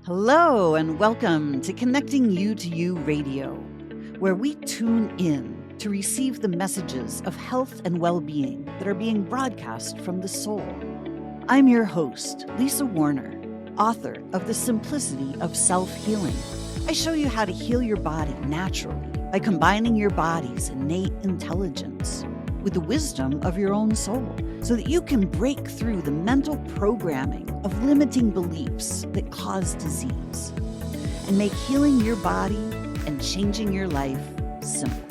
Hello, and welcome to Connecting You to You Radio, where we tune in to receive the messages of health and well being that are being broadcast from the soul. I'm your host, Lisa Warner, author of The Simplicity of Self Healing. I show you how to heal your body naturally by combining your body's innate intelligence with the wisdom of your own soul, so that you can break through the mental programming of limiting beliefs that cause disease and make healing your body and changing your life simple.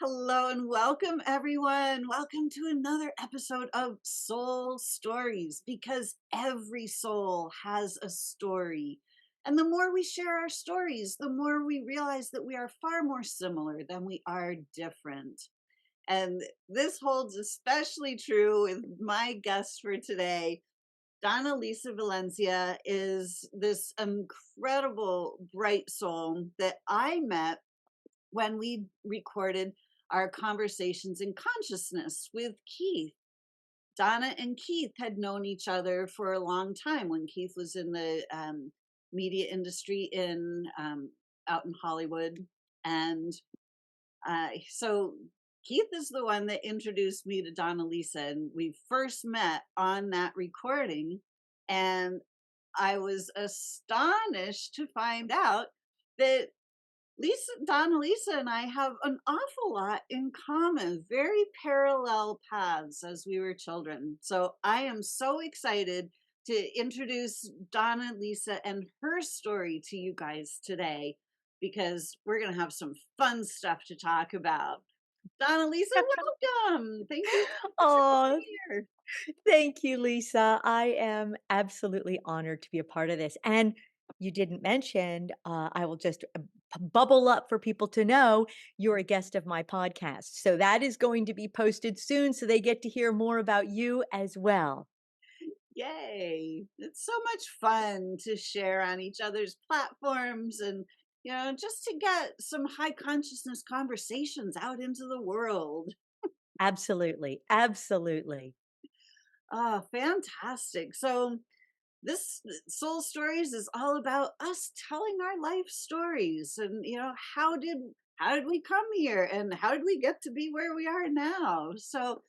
Hello and welcome, everyone. Welcome to another episode of Soul Stories, because every soul has a story. And the more we share our stories, the more we realize that we are far more similar than we are different. And this holds especially true with my guest for today. Donna-Lisa Valencia is this incredible, bright soul that I met when we recorded our conversations in consciousness with Keith. Donna and Keith had known each other for a long time when Keith was in the media industry in out in Hollywood, and so Keith is the one that introduced me to Donna-Lisa, and we first met on that recording, and I was astonished to find out that Donna-Lisa and I have an awful lot in common, very parallel paths as we were children. So I am so excited to introduce Donna-Lisa and her story to you guys today, because we're going to have some fun stuff to talk about. Donna-Lisa, welcome. Thank you so much for Oh, being here. thank you, Lisa. I am absolutely honored to be a part of this. And you didn't mention, I will just bubble up for people to know you're a guest of my podcast. So that is going to be posted soon so they get to hear more about you as well. Yay. It's so much fun to share on each other's platforms and, just to get some high consciousness conversations out into the world. Absolutely. Absolutely. Oh, fantastic. So, this Soul Stories is all about us telling our life stories, and how did we come here, and how did we get to be where we are now? So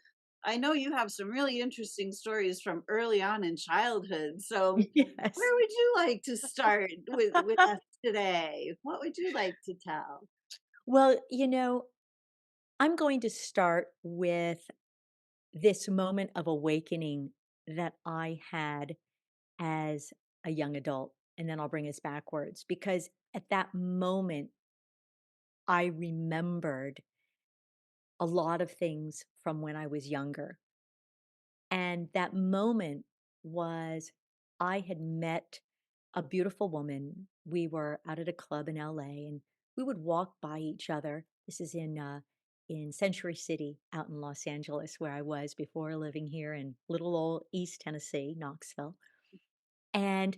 I know you have some really interesting stories from early on in childhood. So Yes. where would you like to start with us today? What would you like to tell? Well, I'm going to start with this moment of awakening that I had as a young adult, and then I'll bring us backwards because at that moment, I remembered a lot of things from when I was younger. And that moment was I had met a beautiful woman. We were out at a club in LA and we would walk by each other. This is in Century City out in Los Angeles where I was before living here in little old East Tennessee, Knoxville. And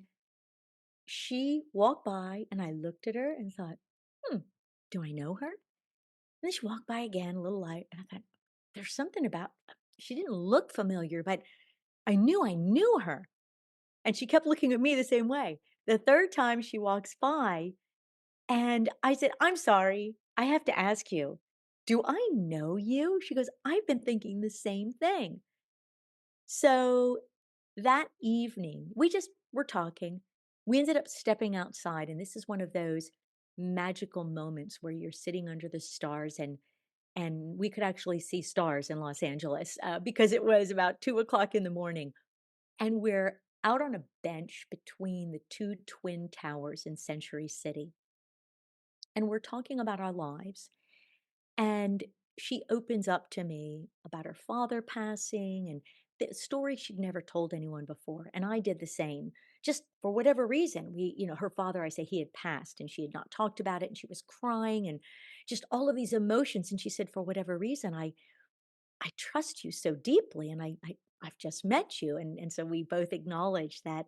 she walked by and I looked at her and thought, "Hmm, do I know her?" And then she walked by again, a little light, and I thought, "There's something about." She didn't look familiar, but I knew her, and she kept looking at me the same way. The 3rd time she walks by, and I said, "I'm sorry, I have to ask you, do I know you?" She goes, "I've been thinking the same thing." So, that evening, we just were talking. We ended up stepping outside, and this is one of those magical moments where you're sitting under the stars and we could actually see stars in Los Angeles, because it was about 2 o'clock in the morning, and we're out on a bench between the 2 twin towers in Century City, and we're talking about our lives, and she opens up to me about her father passing and the story she'd never told anyone before. And I did the same. Just for whatever reason, her father, I say he had passed and she had not talked about it and she was crying and just all of these emotions. And she said, for whatever reason, I trust you so deeply and I've just met you. And so we both acknowledged that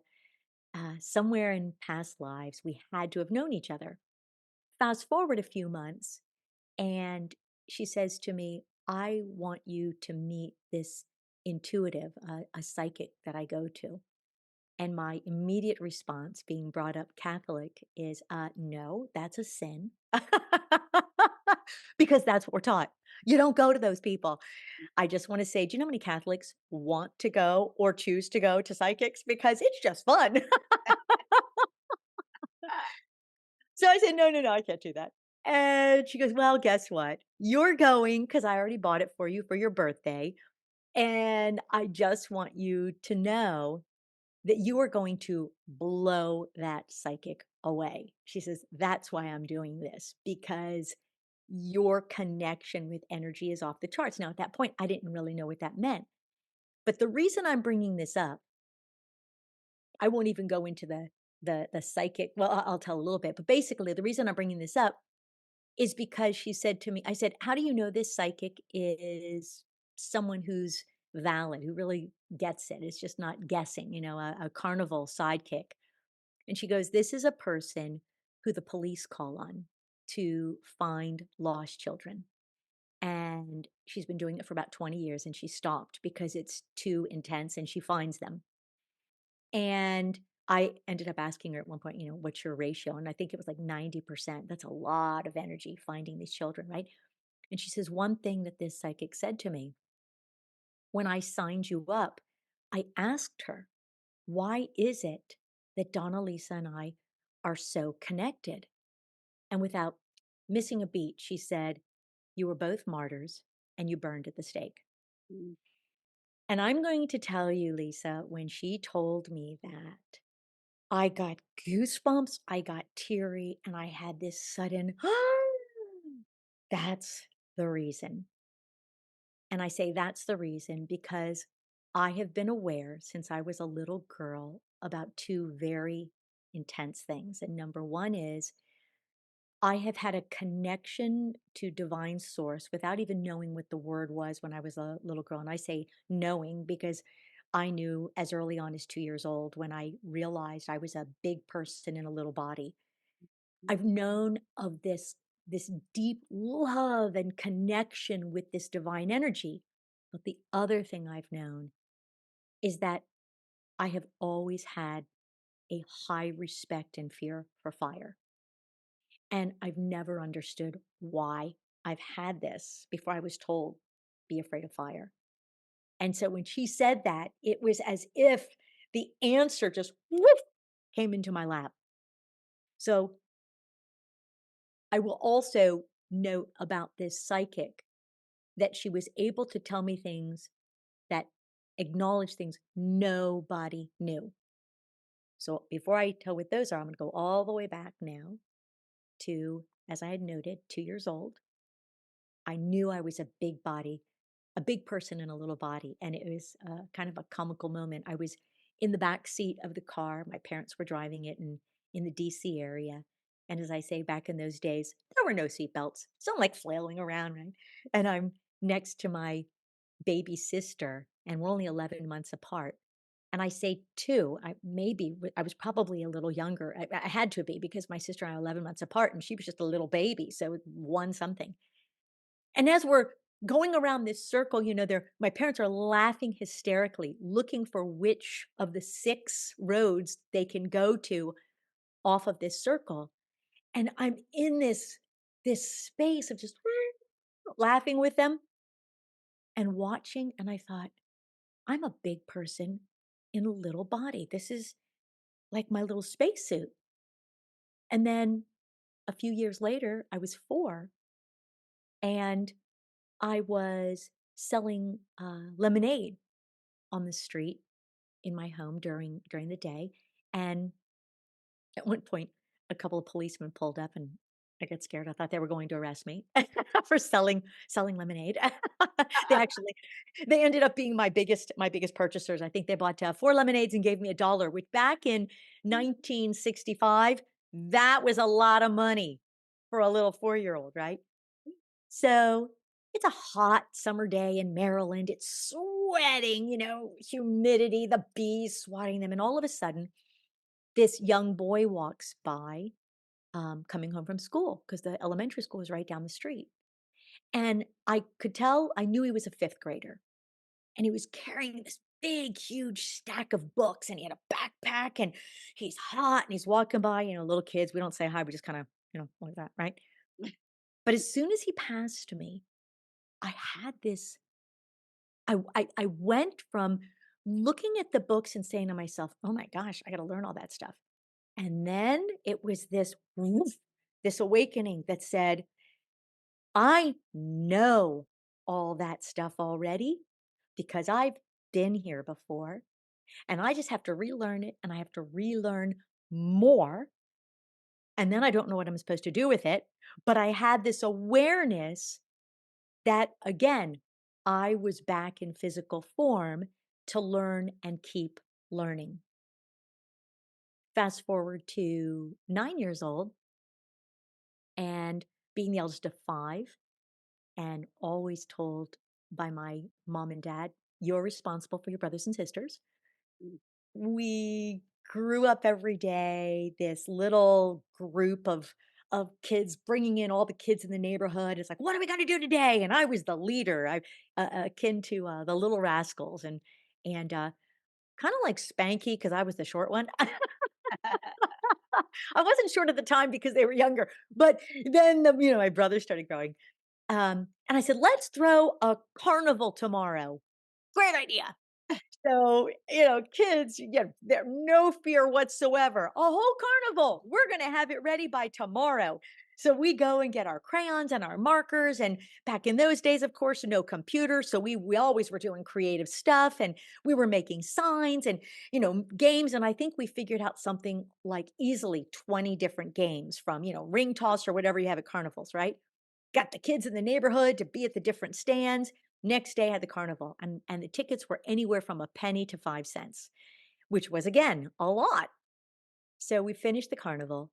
somewhere in past lives, we had to have known each other. Fast forward a few months, And she says to me, I want you to meet this intuitive, a psychic that I go to. And my immediate response, being brought up Catholic, is no, that's a sin. Because that's what we're taught. You don't go to those people. I just want to say, do you know how many Catholics want to go or choose to go to psychics? Because it's just fun. So I said, no, no, no, I can't do that. And she goes, well, guess what? You're going because I already bought it for you for your birthday. And I just want you to know that you are going to blow that psychic away. She says, that's why I'm doing this because your connection with energy is off the charts. Now, at that point, I didn't really know what that meant. But the reason I'm bringing this up, I won't even go into the psychic. Well, I'll tell a little bit, but basically, the reason I'm bringing this up is because she said to me, I said, how do you know this psychic is someone who's valid, who really gets it? It's just not guessing, a carnival sidekick. And she goes, this is a person who the police call on to find lost children. And she's been doing it for about 20 years and she stopped because it's too intense and she finds them. And I ended up asking her at one point, what's your ratio? And I think it was like 90%. That's a lot of energy finding these children, right? And she says, one thing that this psychic said to me when I signed you up, I asked her, why is it that Donna-Lisa and I are so connected? And without missing a beat, she said, you were both martyrs and you burned at the stake. Mm. And I'm going to tell you, Lisa, when she told me that, I got goosebumps, I got teary, and I had this sudden, that's the reason. And I say that's the reason because I have been aware since I was a little girl about two very intense things. And number one is I have had a connection to divine source without even knowing what the word was when I was a little girl. And I say knowing because I knew as early on as 2 years old when I realized I was a big person in a little body. I've known of this deep love and connection with this divine energy. But the other thing I've known is that I have always had a high respect and fear for fire. And I've never understood why I've had this before I was told, be afraid of fire. And so when she said that, it was as if the answer just whoop, came into my lap. So I will also note about this psychic that she was able to tell me things that acknowledge things nobody knew. So before I tell what those are, I'm going to go all the way back now to, as I had noted, 2 years old. I knew I was a big body, a big person in a little body, and it was kind of a comical moment. I was in the back seat of the car. My parents were driving it in the DC area. And as I say, back in those days, there were no seat belts. So I'm like flailing around, right? And I'm next to my baby sister, and we're only 11 months apart. And I say two, I was probably a little younger. I had to be because my sister and I are 11 months apart, and she was just a little baby. So one something. And as we're going around this circle, my parents are laughing hysterically, looking for which of the 6 roads they can go to off of this circle. And I'm in this space of just laughing with them and watching. And I thought, I'm a big person in a little body. This is like my little spacesuit. And then a few years later, I was 4 and I was selling lemonade on the street in my home during the day, and at one point, a couple of policemen pulled up, and I got scared. I thought they were going to arrest me for selling lemonade. They actually they ended up being my biggest purchasers. I think they bought 4 lemonades and gave me $1, which back in 1965, that was a lot of money for a little 4-year-old, right? So, it's a hot summer day in Maryland. It's sweating, humidity, the bees swatting them. And all of a sudden, this young boy walks by coming home from school because the elementary school is right down the street. And I could tell I knew he was a 5th grader, and he was carrying this big, huge stack of books, and he had a backpack, and he's hot, and he's walking by, little kids, we don't say hi, we just kinda, like that, right? But as soon as he passed me, I had this I went from looking at the books and saying to myself, "Oh my gosh, I gotta learn all that stuff." And then it was this woof, this awakening that said, "I know all that stuff already because I've been here before, and I just have to relearn it, and I have to relearn more, and then I don't know what I'm supposed to do with it." But I had this awareness that, again, I was back in physical form to learn and keep learning. Fast forward to 9 years old and being the eldest of 5 and always told by my mom and dad, "You're responsible for your brothers and sisters." Mm. We grew up every day, this little group of kids bringing in all the kids in the neighborhood. It's like, "What are we gonna do today?" And I was the leader, akin to, the Little Rascals and kinda like Spanky because I was the short one. I wasn't short at the time because they were younger, but then, my brother started growing. And I said, "Let's throw a carnival tomorrow." Great idea. So, kids, there no fear whatsoever. A whole carnival. We're gonna have it ready by tomorrow. So we go and get our crayons and our markers. And back in those days, of course, no computer. So we always were doing creative stuff and we were making signs and, games. And I think we figured out something like easily 20 different games from, ring toss or whatever you have at carnivals, right? Got the kids in the neighborhood to be at the different stands. Next day, had the carnival, and the tickets were anywhere from a penny to 5 cents, which was, again, a lot. So we finished the carnival,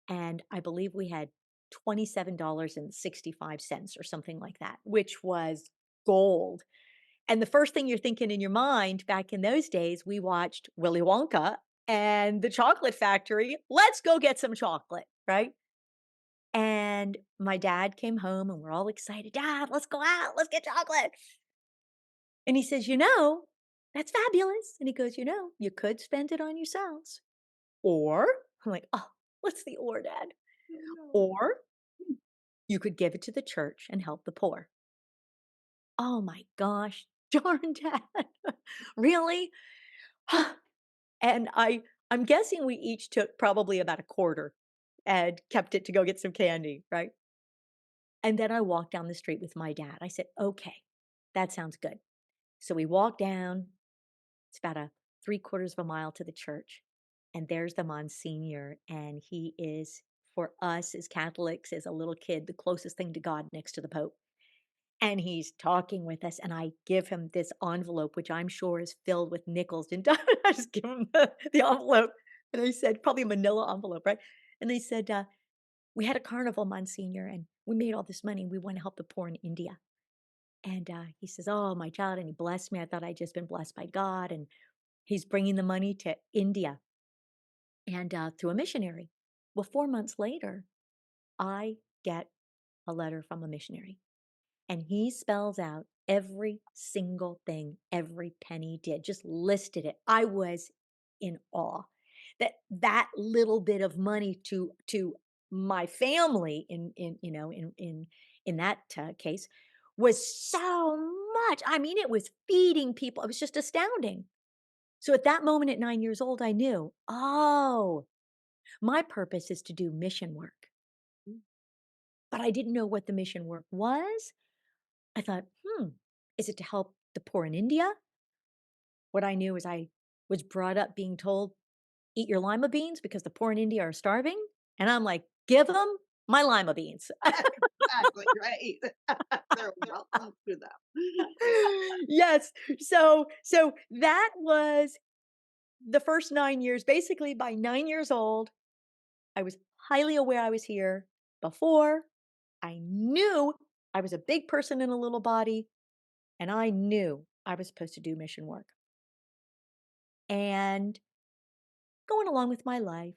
and I believe we had $27.65 or something like that, which was gold. And the first thing you're thinking in your mind back in those days, we watched Willy Wonka and the Chocolate Factory. Let's go get some chocolate, right? And my dad came home and we're all excited. "Dad, let's go out. Let's get chocolate." And he says, "That's fabulous." And he goes, "You could spend it on yourselves. Or," I'm like, "Oh, what's the or, Dad? Oh, no. Or you could give it to the church and help the poor." Oh my gosh, darn, Dad. Really? And I'm guessing we each took probably about a quarter and kept it to go get some candy, right? And then I walked down the street with my dad. I said, "Okay, that sounds good." So we walked down. It's about a 3/4 of a mile to the church, and there's the Monsignor, and he is, for us as Catholics, as a little kid, the closest thing to God next to the Pope. And he's talking with us, and I give him this envelope, which I'm sure is filled with nickels, and I just give him the envelope, and I said probably a manila envelope, right? And they said, "We had a carnival, Monsignor, and we made all this money, we wanna help the poor in India." And, he says, "Oh, my child," and he blessed me. I thought I'd just been blessed by God, and he's bringing the money to India and, through a missionary. Well, 4 months later, I get a letter from a missionary, and he spells out every single thing every penny did, just listed it. I was in awe that that little bit of money to my family in that, case was so much. I mean, it was feeding people. It was just astounding. So at that moment at 9 years old, I knew, "Oh, my purpose is to do mission work." Mm. But I didn't know what the mission work was. I thought, is it to help the poor in India?" What I knew is I was brought up being told, "Eat your lima beans because the poor in India are starving." And I'm like, "Give them my lima beans." Exactly, right. They're welcome to them. Yes. So that was the first 9 years. Basically, by 9 years old, I was highly aware I was here before. I knew I was a big person in a little body, and I knew I was supposed to do mission work. And going along with my life,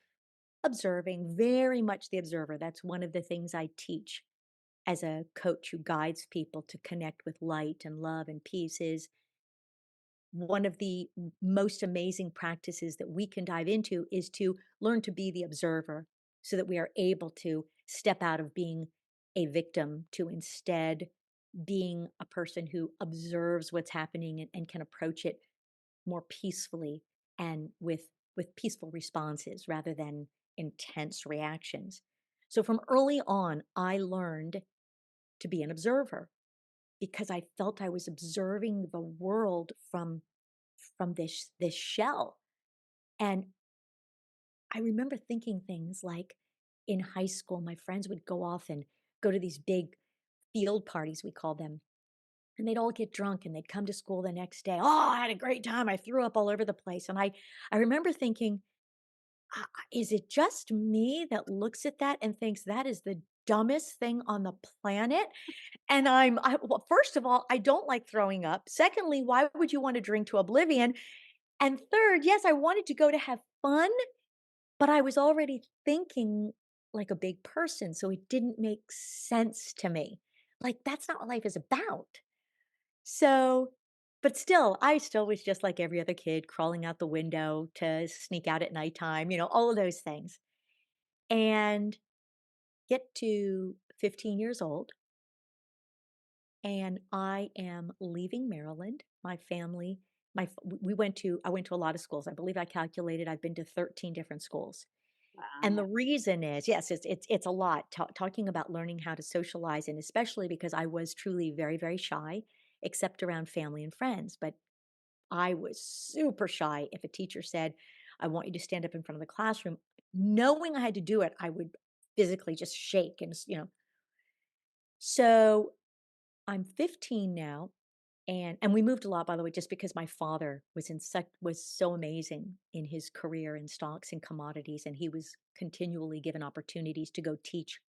observing, very much the observer. That's one of the things I teach as a coach who guides people to connect with light and love and peace is one of the most amazing practices that we can dive into is to learn to be the observer so that we are able to step out of being a victim to instead being a person who observes what's happening and can approach it more peacefully and with peaceful responses rather than intense reactions. So from early on, I learned to be an observer because I felt I was observing the world from this shell. And I remember thinking things like in high school, my friends would go off and go to these big field parties, we call them, and they'd all get drunk and they'd come to school the next day. Oh, I had a great time. I threw up all over the place. And I remember thinking, Is it just me that looks at that and thinks that is the dumbest thing on the planet?" And well, first of all, I don't like throwing up. Secondly, why would you want to drink to oblivion? And third, yes, I wanted to go to have fun, but I was already thinking like a big person, so it didn't make sense to me. Like, that's not what life is about. So, but still, I still was just like every other kid crawling out the window to sneak out at nighttime, all of those things. And get to 15 years old, and I am leaving Maryland. My family, we went to, I went to a lot of schools. I believe I calculated I've been to 13 different schools. And the Wow. reason is, yes, it's a lot talking about learning how to socialize, and especially because I was truly very, very shy, except around family and friends. But I was super shy. If a teacher said, "I want you to stand up in front of the classroom," knowing I had to do it, I would physically just shake and. So I'm 15 now, and we moved a lot, by the way, just because my father was so amazing in his career in stocks and commodities, and he was continually given opportunities to go teach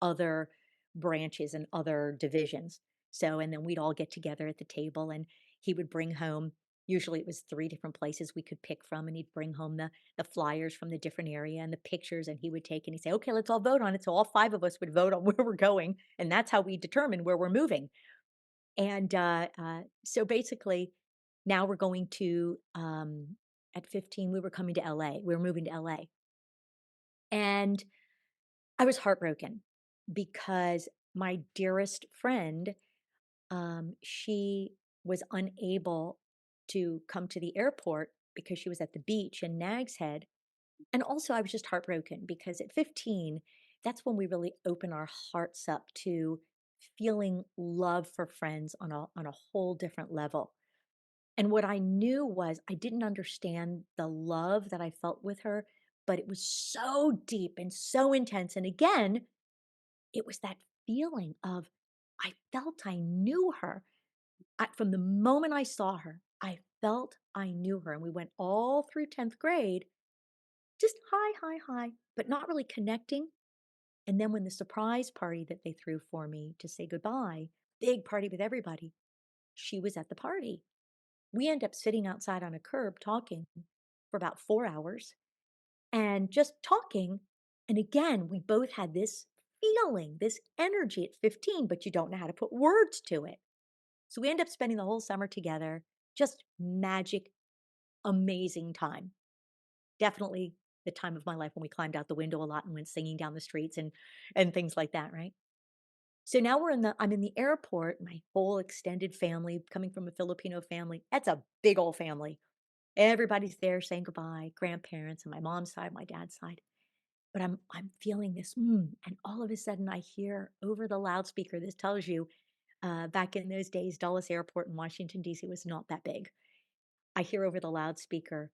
other branches and other divisions. So, and then we'd all get together at the table, and he would bring home. Usually, it was 3 different places we could pick from, and he'd bring home the flyers from the different area and the pictures, and he would take and he'd say, "Okay, let's all vote on it." So all 5 of us would vote on where we're going, and that's how we determine where we're moving. And, so basically, now we're going to, at 15, we were coming to LA. We were moving to LA. And I was heartbroken because my dearest friend, she was unable to come to the airport because she was at the beach in Nag's Head. And also, I was just heartbroken because at 15, that's when we really open our hearts up to feeling love for friends on a whole different level. And what I knew was I didn't understand the love that I felt with her, but it was so deep and so intense. And again, it was that feeling of I felt I knew her. From the moment I saw her, I felt I knew her. And we went all through 10th grade, just hi, hi, hi, but not really connecting. And then when the surprise party that they threw for me to say goodbye, big party with everybody, she was at the party. We end up sitting outside on a curb talking for about 4 hours and just talking. And again, we both had this feeling, this energy at 15, but you don't know how to put words to it. So we end up spending the whole summer together, just magic, amazing time. Definitely the time of my life when we climbed out the window a lot and went singing down the streets and things like that, right? So now I'm in the airport, my whole extended family coming from a Filipino family. That's a big old family. Everybody's there saying goodbye, grandparents on my mom's side, my dad's side. But I'm feeling this, and all of a sudden I hear over the loudspeaker. This tells you, back in those days, Dulles Airport in Washington D.C. was not that big. I hear over the loudspeaker,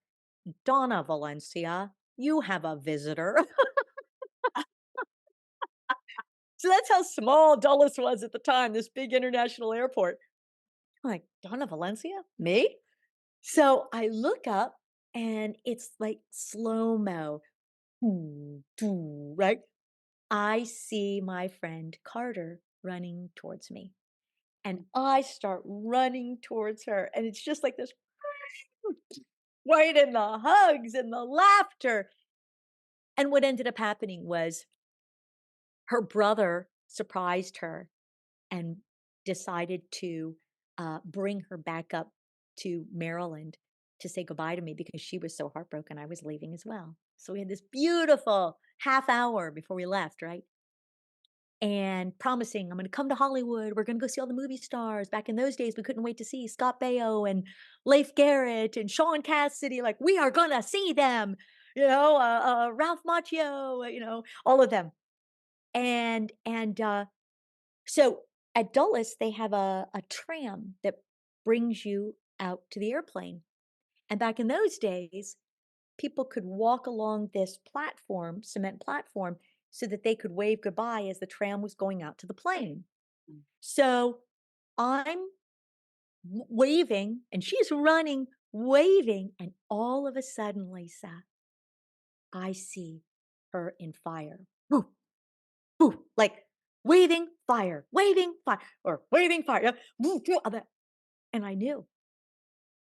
"Donna Valencia, you have a visitor." So that's how small Dulles was at the time. This big international airport. I'm like, "Donna Valencia, me?" So I look up, and it's like slow mo, right? I see my friend Carter running towards me, and I start running towards her, and it's just like this, right, in the hugs and the laughter. And what ended up happening was her brother surprised her and decided to, bring her back up to Maryland to say goodbye to me because she was so heartbroken I was leaving as well. So we had this beautiful half hour before we left, right? And promising, "I'm gonna come to Hollywood, we're gonna go see all the movie stars." Back in those days, we couldn't wait to see Scott Baio and Leif Garrett and Sean Cassidy, like, "We are gonna see them!" Ralph Macchio, all of them. So at Dulles, they have a tram that brings you out to the airplane, and back in those days, people could walk along this platform, cement platform, so that they could wave goodbye as the tram was going out to the plane. Mm. So I'm waving and she's running, waving, and all of a sudden, Lisa, I see her in fire. Woo, woo, like waving, fire, or waving fire. Woo, woo, and I knew,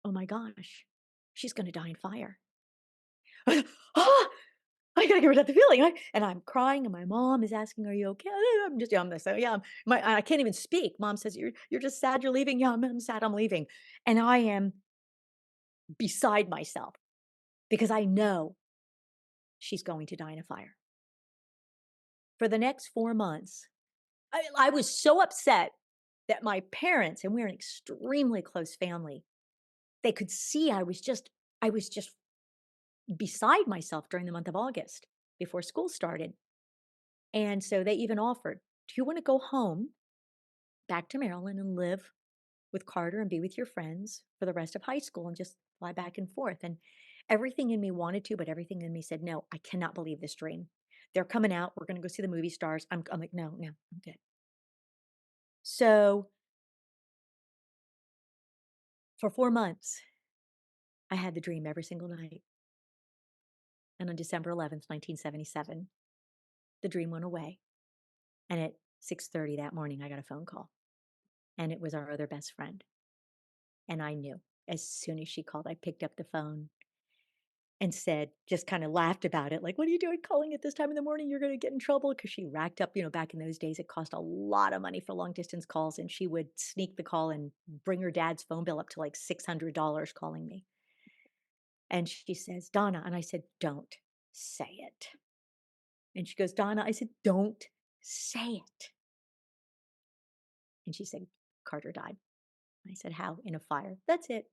oh my gosh, she's going to die in fire. Ah, I gotta get rid of the feeling, and I'm crying, and my mom is asking, "Are you okay?" I'm just, yeah, I'm this, yeah, I can't even speak. Mom says, "You're just sad you're leaving?" "Yeah, I'm sad I'm leaving." And I am beside myself because I know she's going to die in a fire. For the next 4 months, I was so upset that my parents, and we're an extremely close family, they could see I was just beside myself during the month of August before school started. And so they even offered, "Do you wanna go home back to Maryland and live with Carter and be with your friends for the rest of high school and just fly back and forth?" And everything in me wanted to, but everything in me said, "No, I cannot believe this dream. They're coming out. We're gonna go see the movie stars." I'm like, "No, no, I'm good." So for 4 months, I had the dream every single night. And on December 11th, 1977, the dream went away. And at 6:30 that morning, I got a phone call. And it was our other best friend. And I knew as soon as she called, I picked up the phone and said, just kind of laughed about it, like, "What are you doing calling at this time in the morning? You're going to get in trouble." Because she racked up, back in those days, it cost a lot of money for long distance calls. And she would sneak the call and bring her dad's phone bill up to like $600 calling me. And she says, "Donna." And I said, "Don't say it." And she goes, "Donna." I said, "Don't say it." And she said, "Carter died." I said, "How?" "In a fire." That's it.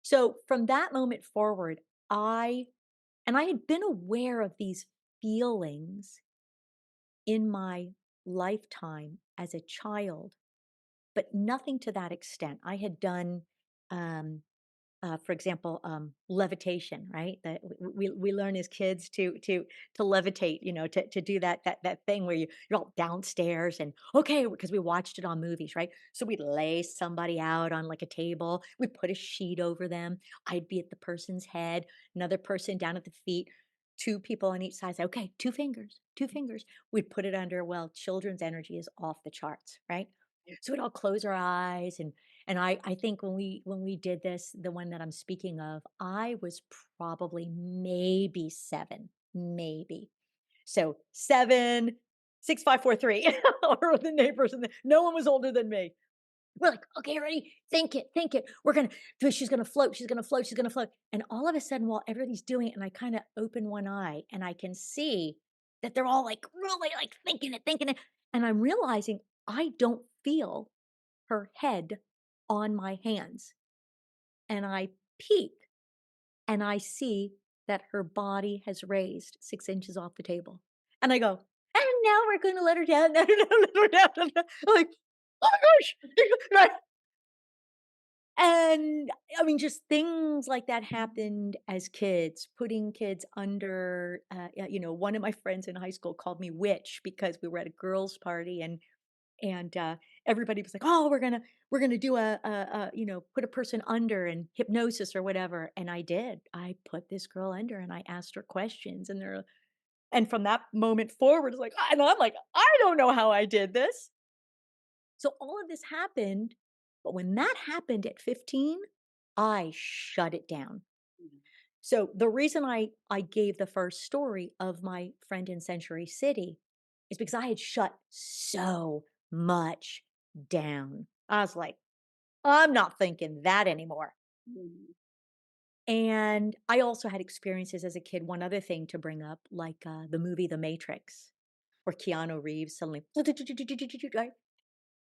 So from that moment forward, I and I had been aware of these feelings in my lifetime as a child, but nothing to that extent. I had done, um, for example, levitation, right? That we learn as kids to levitate, to do that thing where you're all downstairs and okay, because we watched it on movies, right? So we'd lay somebody out on like a table, we put a sheet over them. I'd be at the person's head, another person down at the feet. Two people on each side say, okay, two fingers, two fingers. We'd put it under, well, children's energy is off the charts, right? So we'd all close our eyes and I think when we did this, the one that I'm speaking of, I was probably maybe 7, maybe. So 7, 6, 5, 4, 3, or the neighbors, and no one was older than me. We're like, "Okay, ready? Think it, think it. She's gonna float, she's gonna float, she's gonna float." And all of a sudden, while everybody's doing it, and I kinda open one eye, and I can see that they're all, like, really, like, thinking it, and I'm realizing I don't feel her head on my hands. And I peek and I see that her body has raised 6 inches off the table. And I go, "And now we're gonna let her down, let her down, let her down." I'm like, "Oh my gosh." Right. And I mean, just things like that happened as kids, putting kids under, one of my friends in high school called me witch because we were at a girls' party and everybody was like, "Oh, we're gonna do put a person under and hypnosis or whatever." And I did. I put this girl under and I asked her questions, and from that moment forward, it's like, and I'm like, I don't know how I did this. So all of this happened, but when that happened at 15, I shut it down. Mhm. So the reason I gave the first story of my friend in Century City is because I had shut so much down. I was like, I'm not thinking that anymore. Mhm. And I also had experiences as a kid. One other thing to bring up, like the movie The Matrix, where Keanu Reeves suddenly, right?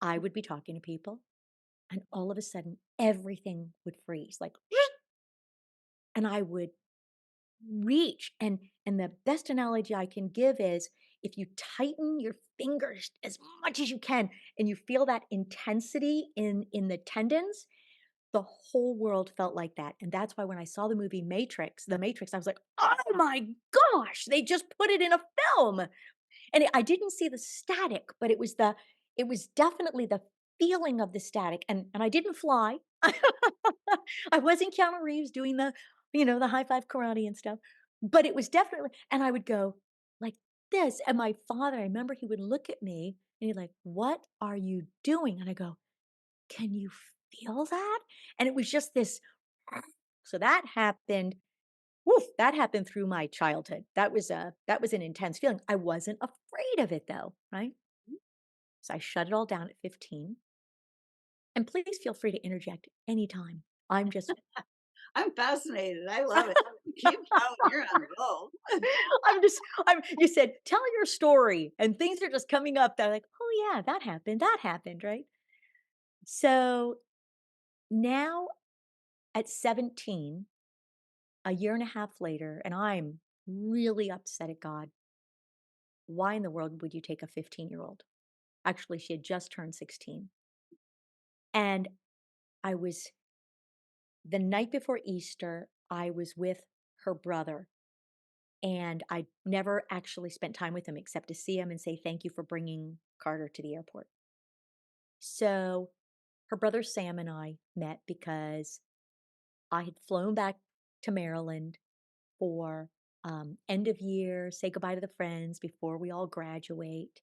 I would be talking to people, and all of a sudden, everything would freeze, like, and I would reach. And the best analogy I can give is if you tighten your fingers as much as you can, and you feel that intensity in the tendons, the whole world felt like that, and that's why when I saw the movie The Matrix, I was like, "Oh my gosh, they just put it in a film." And I didn't see the static, but it was definitely the feeling of the static, and I didn't fly. I wasn't Keanu Reeves doing the high five karate and stuff, but it was definitely, and I would go like this, and my father, I remember he would look at me and he'd like, "What are you doing?" And I go, "Can you feel that?" And it was just this. So that happened. Woof, that happened through my childhood. That was an intense feeling. I wasn't afraid of it though, right? So I shut it all down at 15. And please feel free to interject anytime. I'm just I'm fascinated. I love it. Keep going. You're on a roll. I'm you said, "Tell your story," and things are just coming up that are like, "Oh yeah, that happened," right? So now at 17, a year and a half later, and I'm really upset at God. Why in the world would you take a 15-year-old? Actually, she had just turned 16. And I was the night before Easter, I was with her brother, and I never actually spent time with him except to see him and say thank you for bringing Carter to the airport. So, her brother Sam and I met because I had flown back to Maryland for end of year, say goodbye to the friends before we all graduate.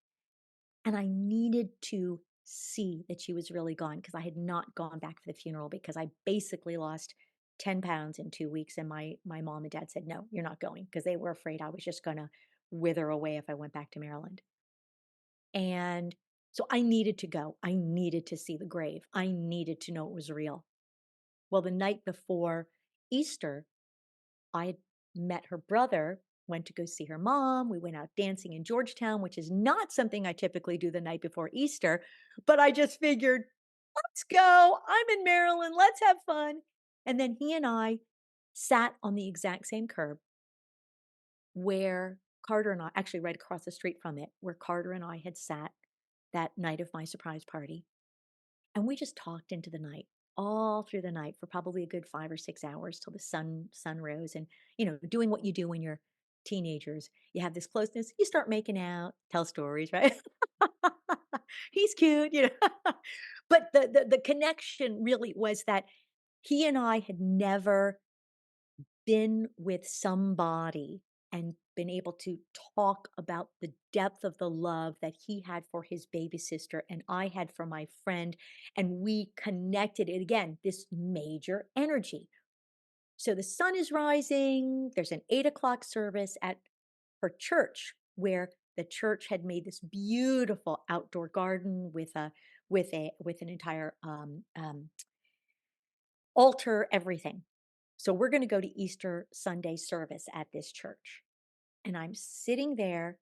And I needed to see that she was really gone because I had not gone back for the funeral because I basically lost 10 pounds in 2 weeks, and my mom and dad said, "No, you're not going," because they were afraid I was just gonna wither away if I went back to Maryland. And so I needed to go. I needed to see the grave. I needed to know it was real. Well, the night before Easter, I had met her brother, went to go see her mom. We went out dancing in Georgetown, which is not something I typically do the night before Easter, but I just figured, let's go. I'm in Maryland. Let's have fun. And then he and I sat on the exact same curb where Carter and I, actually right across the street from it, where Carter and I had sat that night of my surprise party. And we just talked into the night, all through the night for probably a good 5 or 6 hours till the sun rose and, doing what you do when you're teenagers. You have this closeness, you start making out, tell stories, right? He's cute. But the connection really was that he and I had never been with somebody and been able to talk about the depth of the love that he had for his baby sister and I had for my friend, and we connected it again, this major energy. So the sun is rising, there's an 8 o'clock service at her church where the church had made this beautiful outdoor garden with an entire altar, everything. So we're going to go to Easter Sunday service at this church. And I'm sitting there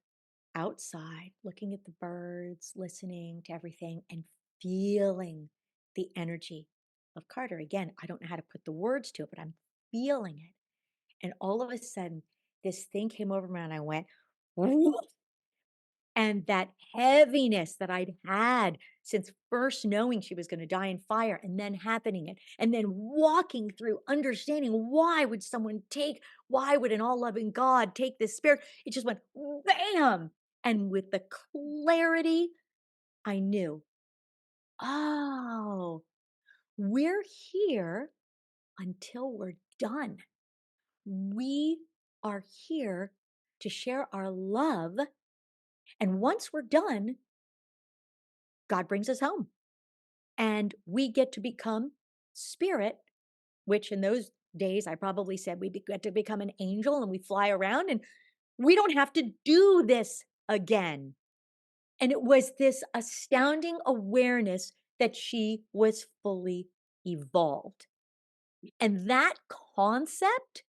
outside looking at the birds, listening to everything, and feeling the energy of Carter. Again, I don't know how to put the words to it, but I'm feeling it. And all of a sudden, this thing came over me and I went, "Whoop," and that heaviness that I'd had since first knowing she was gonna die in fire and then happening it, and then walking through understanding why would an all-loving God take this spirit? It just went bam! And with the clarity, I knew, "Oh, we're here until we're done. We are here to share our love, and once we're done, God brings us home." And we get to become spirit, which in those days I probably said get to become an angel and we fly around and we don't have to do this again. And it was this astounding awareness that she was fully evolved. And that concept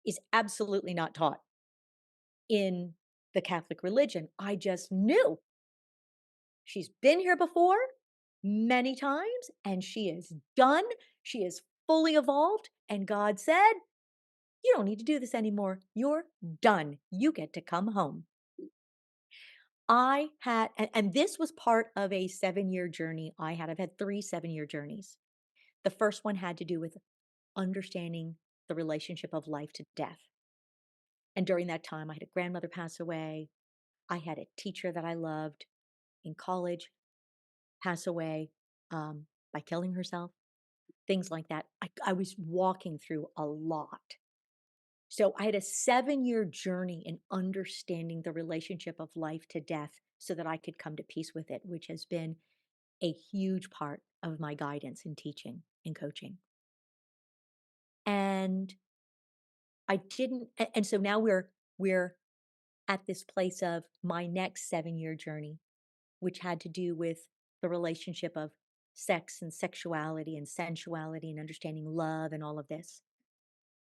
is absolutely not taught in the Catholic religion. I just knew she's been here before many times and she is done. She is fully evolved. And God said, you don't need to do this anymore. You're done. You get to come home. I had, and this was part of a 7-year journey I had. I've had 3 7-year journeys. The first one had to do with understanding the relationship of life to death. And during that time, I had a grandmother pass away. I had a teacher that I loved in college pass away by killing herself, things like that. I was walking through a lot. So I had a 7-year journey in understanding the relationship of life to death so that I could come to peace with it, which has been a huge part of my guidance in teaching and coaching. And I didn't and so now we're at this place of my next 7-year journey, which had to do with the relationship of sex and sexuality and sensuality and understanding love and all of this.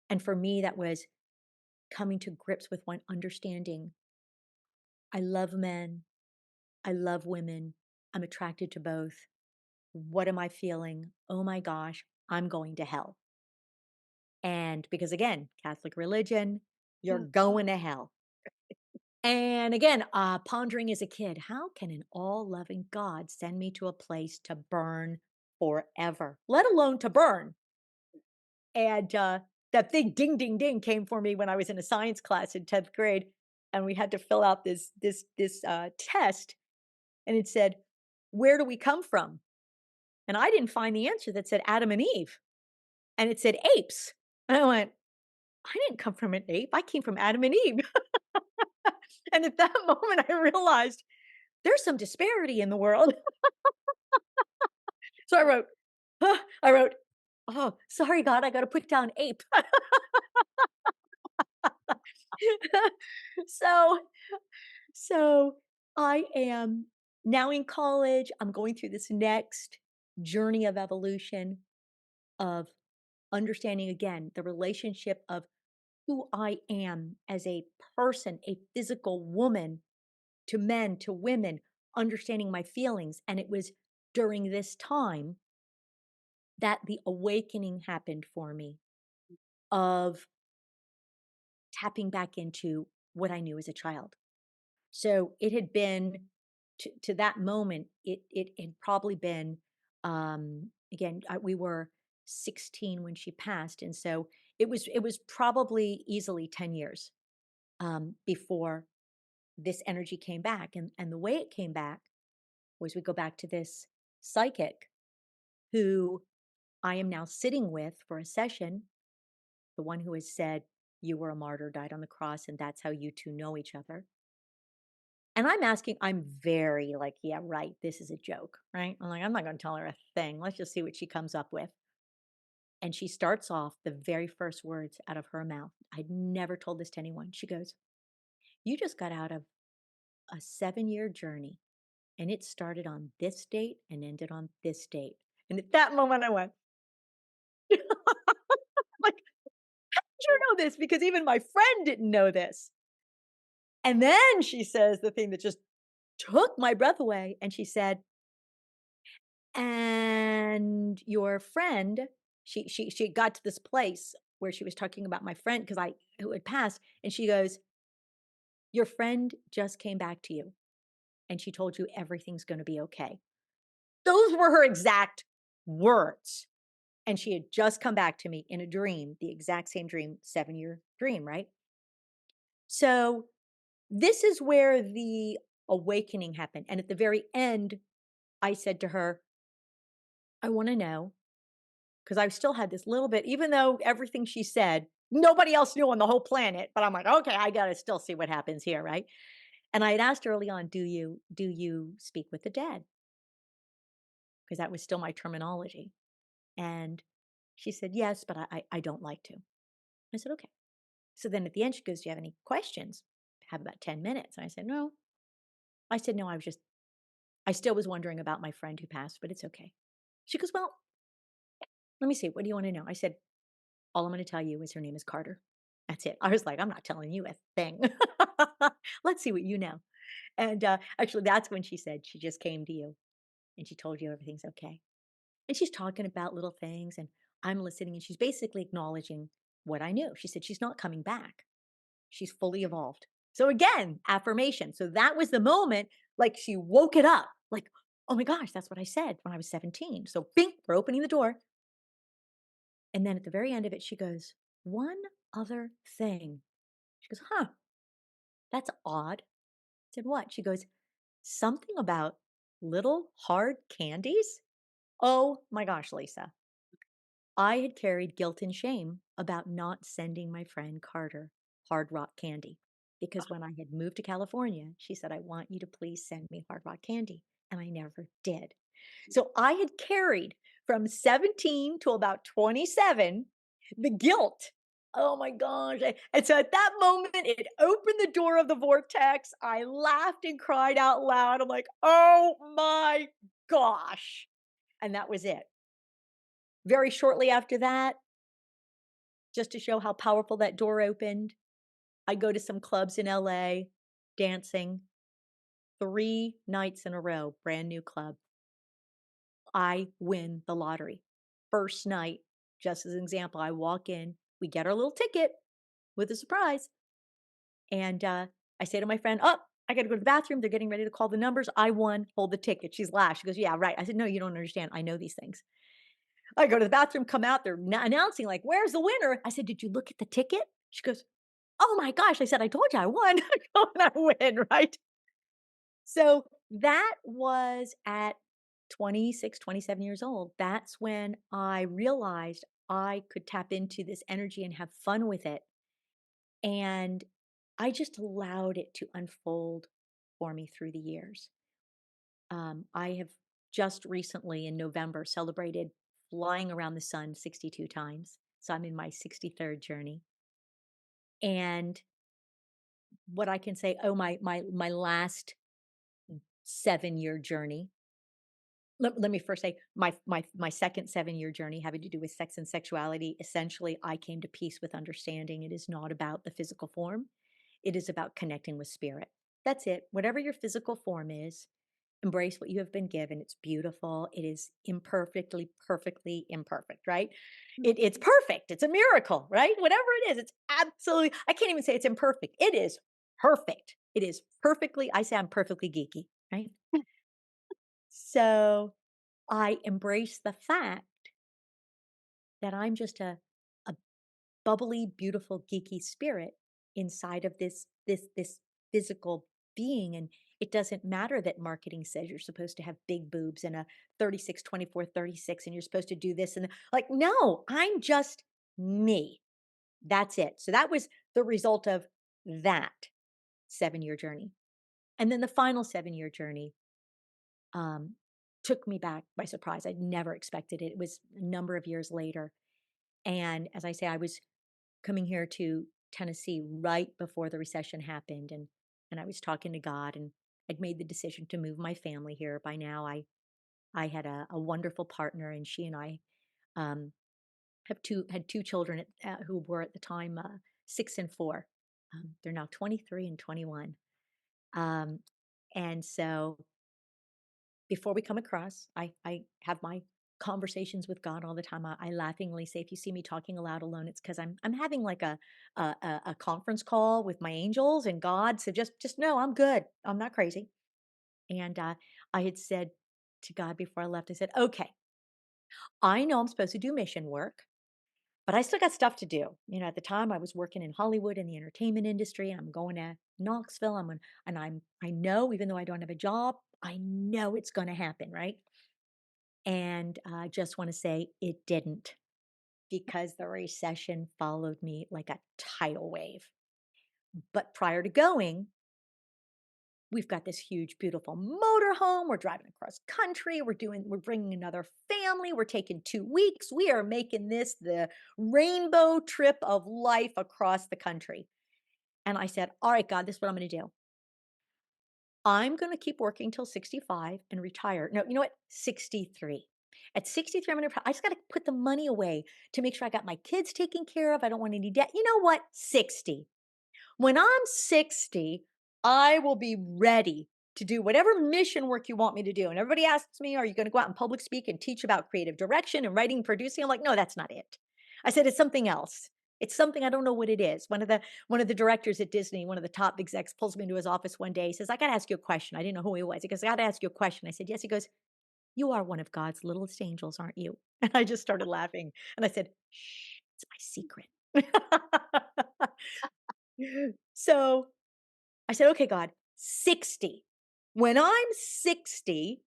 And for me, that was coming to grips with one understanding. I love men. I love women. I'm attracted to both. What am I feeling? Oh my gosh, I'm going to hell. And because again, Catholic religion, you're Mm. going to hell. And again, pondering as a kid, how can an all loving God send me to a place to burn forever, let alone to burn? And that big ding, ding, ding came for me when I was in a science class in 10th grade. And we had to fill out this test. And it said, where do we come from? And I didn't find the answer that said Adam and Eve. And it said apes. And I went, I didn't come from an ape. I came from Adam and Eve. And at that moment, I realized there's some disparity in the world. So I wrote, I wrote, oh, sorry, God, I got to put down ape. so, so I am now in college. I'm going through this next journey of evolution of understanding again the relationship of who I am as a person, a physical woman to men, to women, understanding my feelings. And it was during this time that the awakening happened for me of tapping back into what I knew as a child. So it had been to that moment, it had probably been again, we were 16 when she passed. And so it was probably easily 10 years before this energy came back. And the way it came back was we go back to this psychic who I am now sitting with for a session, the one who has said, you were a martyr, died on the cross, and that's how you two know each other. And I'm asking, I'm very like, yeah, right. This is a joke, right? I'm like, I'm not going to tell her a thing. Let's just see what she comes up with. And she starts off the very first words out of her mouth. I'd never told this to anyone. She goes, you just got out of a 7-year journey and it started on this date and ended on this date. And at that moment, I went, like, you know this because even my friend didn't know this. And then she says the thing that just took my breath away. And she said, and your friend, she got to this place where she was talking about my friend because I who had passed, and she goes, your friend just came back to you and she told you everything's going to be okay. Those were her exact words. And she had just come back to me in a dream, the exact same dream, 7-year dream, right? So this is where the awakening happened. And at the very end, I said to her, I want to know, because I still had this little bit, even though everything she said, nobody else knew on the whole planet. But I'm like, okay, I got to still see what happens here, right? And I had asked early on, do you speak with the dead? Because that was still my terminology. And she said, yes, but I don't like to. I said, okay. So then at the end, she goes, do you have any questions? I have about 10 minutes. And I said, no. I said, no, I was just I still was wondering about my friend who passed, but it's okay. She goes, "Well, let me see. What do you want to know?" I said, "All I'm going to tell you is her name is Carter." That's it. I was like, "I'm not telling you a thing. Let's see what you know." And actually, that's when she said she just came to you and she told you everything's okay. And she's talking about little things, and I'm listening, and she's basically acknowledging what I knew. She said she's not coming back. She's fully evolved. So again, affirmation. So that was the moment, like she woke it up. Like, oh my gosh, that's what I said when I was 17. So bing, we're opening the door. And then at the very end of it, she goes, "One other thing." She goes, "Huh, that's odd." I said, "What?" She goes, "Something about little hard candies." Oh my gosh, Lisa. I had carried guilt and shame about not sending my friend Carter Hard Rock candy because when I had moved to California, she said, "I want you to please send me Hard Rock candy." And I never did. So I had carried from 17 to about 27 the guilt. Oh my gosh. And so at that moment, it opened the door of the vortex. I laughed and cried out loud. I'm like, oh my gosh. And that was it. Very shortly after that, just to show how powerful that door opened, I go to some clubs in LA dancing 3 nights in a row, brand new club. I win the lottery. First night, just as an example, I walk in, we get our little ticket with a surprise, and, I say to my friend, "Oh, I gotta go to the bathroom. They're getting ready to call the numbers. I won. Hold the ticket." She's laughed. She goes, "Yeah, right." I said, "No, you don't understand. I know these things." I go to the bathroom, come out, they're announcing like, "Where's the winner?" I said, "Did you look at the ticket?" She goes, "Oh my gosh." I said, "I told you I won." I go and I win, right? So that was at 26, 27 years old. That's when I realized I could tap into this energy and have fun with it. And I just allowed it to unfold for me through the years. I have just recently in November celebrated flying around the sun 62 times. So I'm in my 63rd journey. And what I can say, oh, my last 7-year journey. Let me first say my second 7-year journey having to do with sex and sexuality. Essentially, I came to peace with understanding it is not about the physical form. It is about connecting with spirit. That's it. Whatever your physical form is, embrace what you have been given. It's beautiful. It is imperfectly, perfectly imperfect, right? It's perfect. It's a miracle, right? Whatever it is, it's absolutely, I can't even say it's imperfect. It is perfect. It is perfectly, I say I'm perfectly geeky, right? So I embrace the fact that I'm just a bubbly, beautiful, geeky spirit inside of this physical being. And it doesn't matter that marketing says you're supposed to have big boobs and a 36, 24, 36, and you're supposed to do this. And like, no, I'm just me. That's it. So that was the result of that 7-year journey. And then the final 7-year journey um, took me back by surprise. I'd never expected it. It was a number of years later. And as I say, I was coming here to Tennessee right before the recession happened, and I was talking to God, and I'd made the decision to move my family here. By now, I had a wonderful partner, and she and I um, have two had 2 children who were at the time 6 and 4. They're now 23 and 21. Um, and so before we come across, I have my conversations with God all the time. I laughingly say, if you see me talking aloud alone, it's because I'm having like a conference call with my angels and God. So just know I'm good. I'm not crazy. And I had said to God before I left, I said, okay, I know I'm supposed to do mission work, but I still got stuff to do. At the time I was working in Hollywood in the entertainment industry, and I'm going to Knoxville. I know, even though I don't have a job, I know it's going to happen, right? And I just want to say it didn't because the recession followed me like a tidal wave. But prior to going, we've got this huge, beautiful motorhome. We're driving across country. We're bringing another family. We're taking 2 weeks. We are making this the rainbow trip of life across the country. And I said, all right, God, this is what I'm going to do. I'm gonna keep working till 65 and retire. No, you know what? 63. At 63, I just gotta put the money away to make sure I got my kids taken care of. I don't want any debt. You know what? 60. When I'm 60, I will be ready to do whatever mission work you want me to do. And everybody asks me, are you going to go out and public speak and teach about creative direction and writing and producing? I'm like, no, that's not it. I said, it's something else. It's something I don't know what it is. One of the directors at Disney, one of the top execs, pulls me into his office one day. He says, I got to ask you a question. I didn't know who he was. He goes, I got to ask you a question. I said, yes. He goes, you are one of God's littlest angels, aren't you? And I just started laughing. And I said, shh, it's my secret. So I said, "Okay, God, 60. When I'm 60,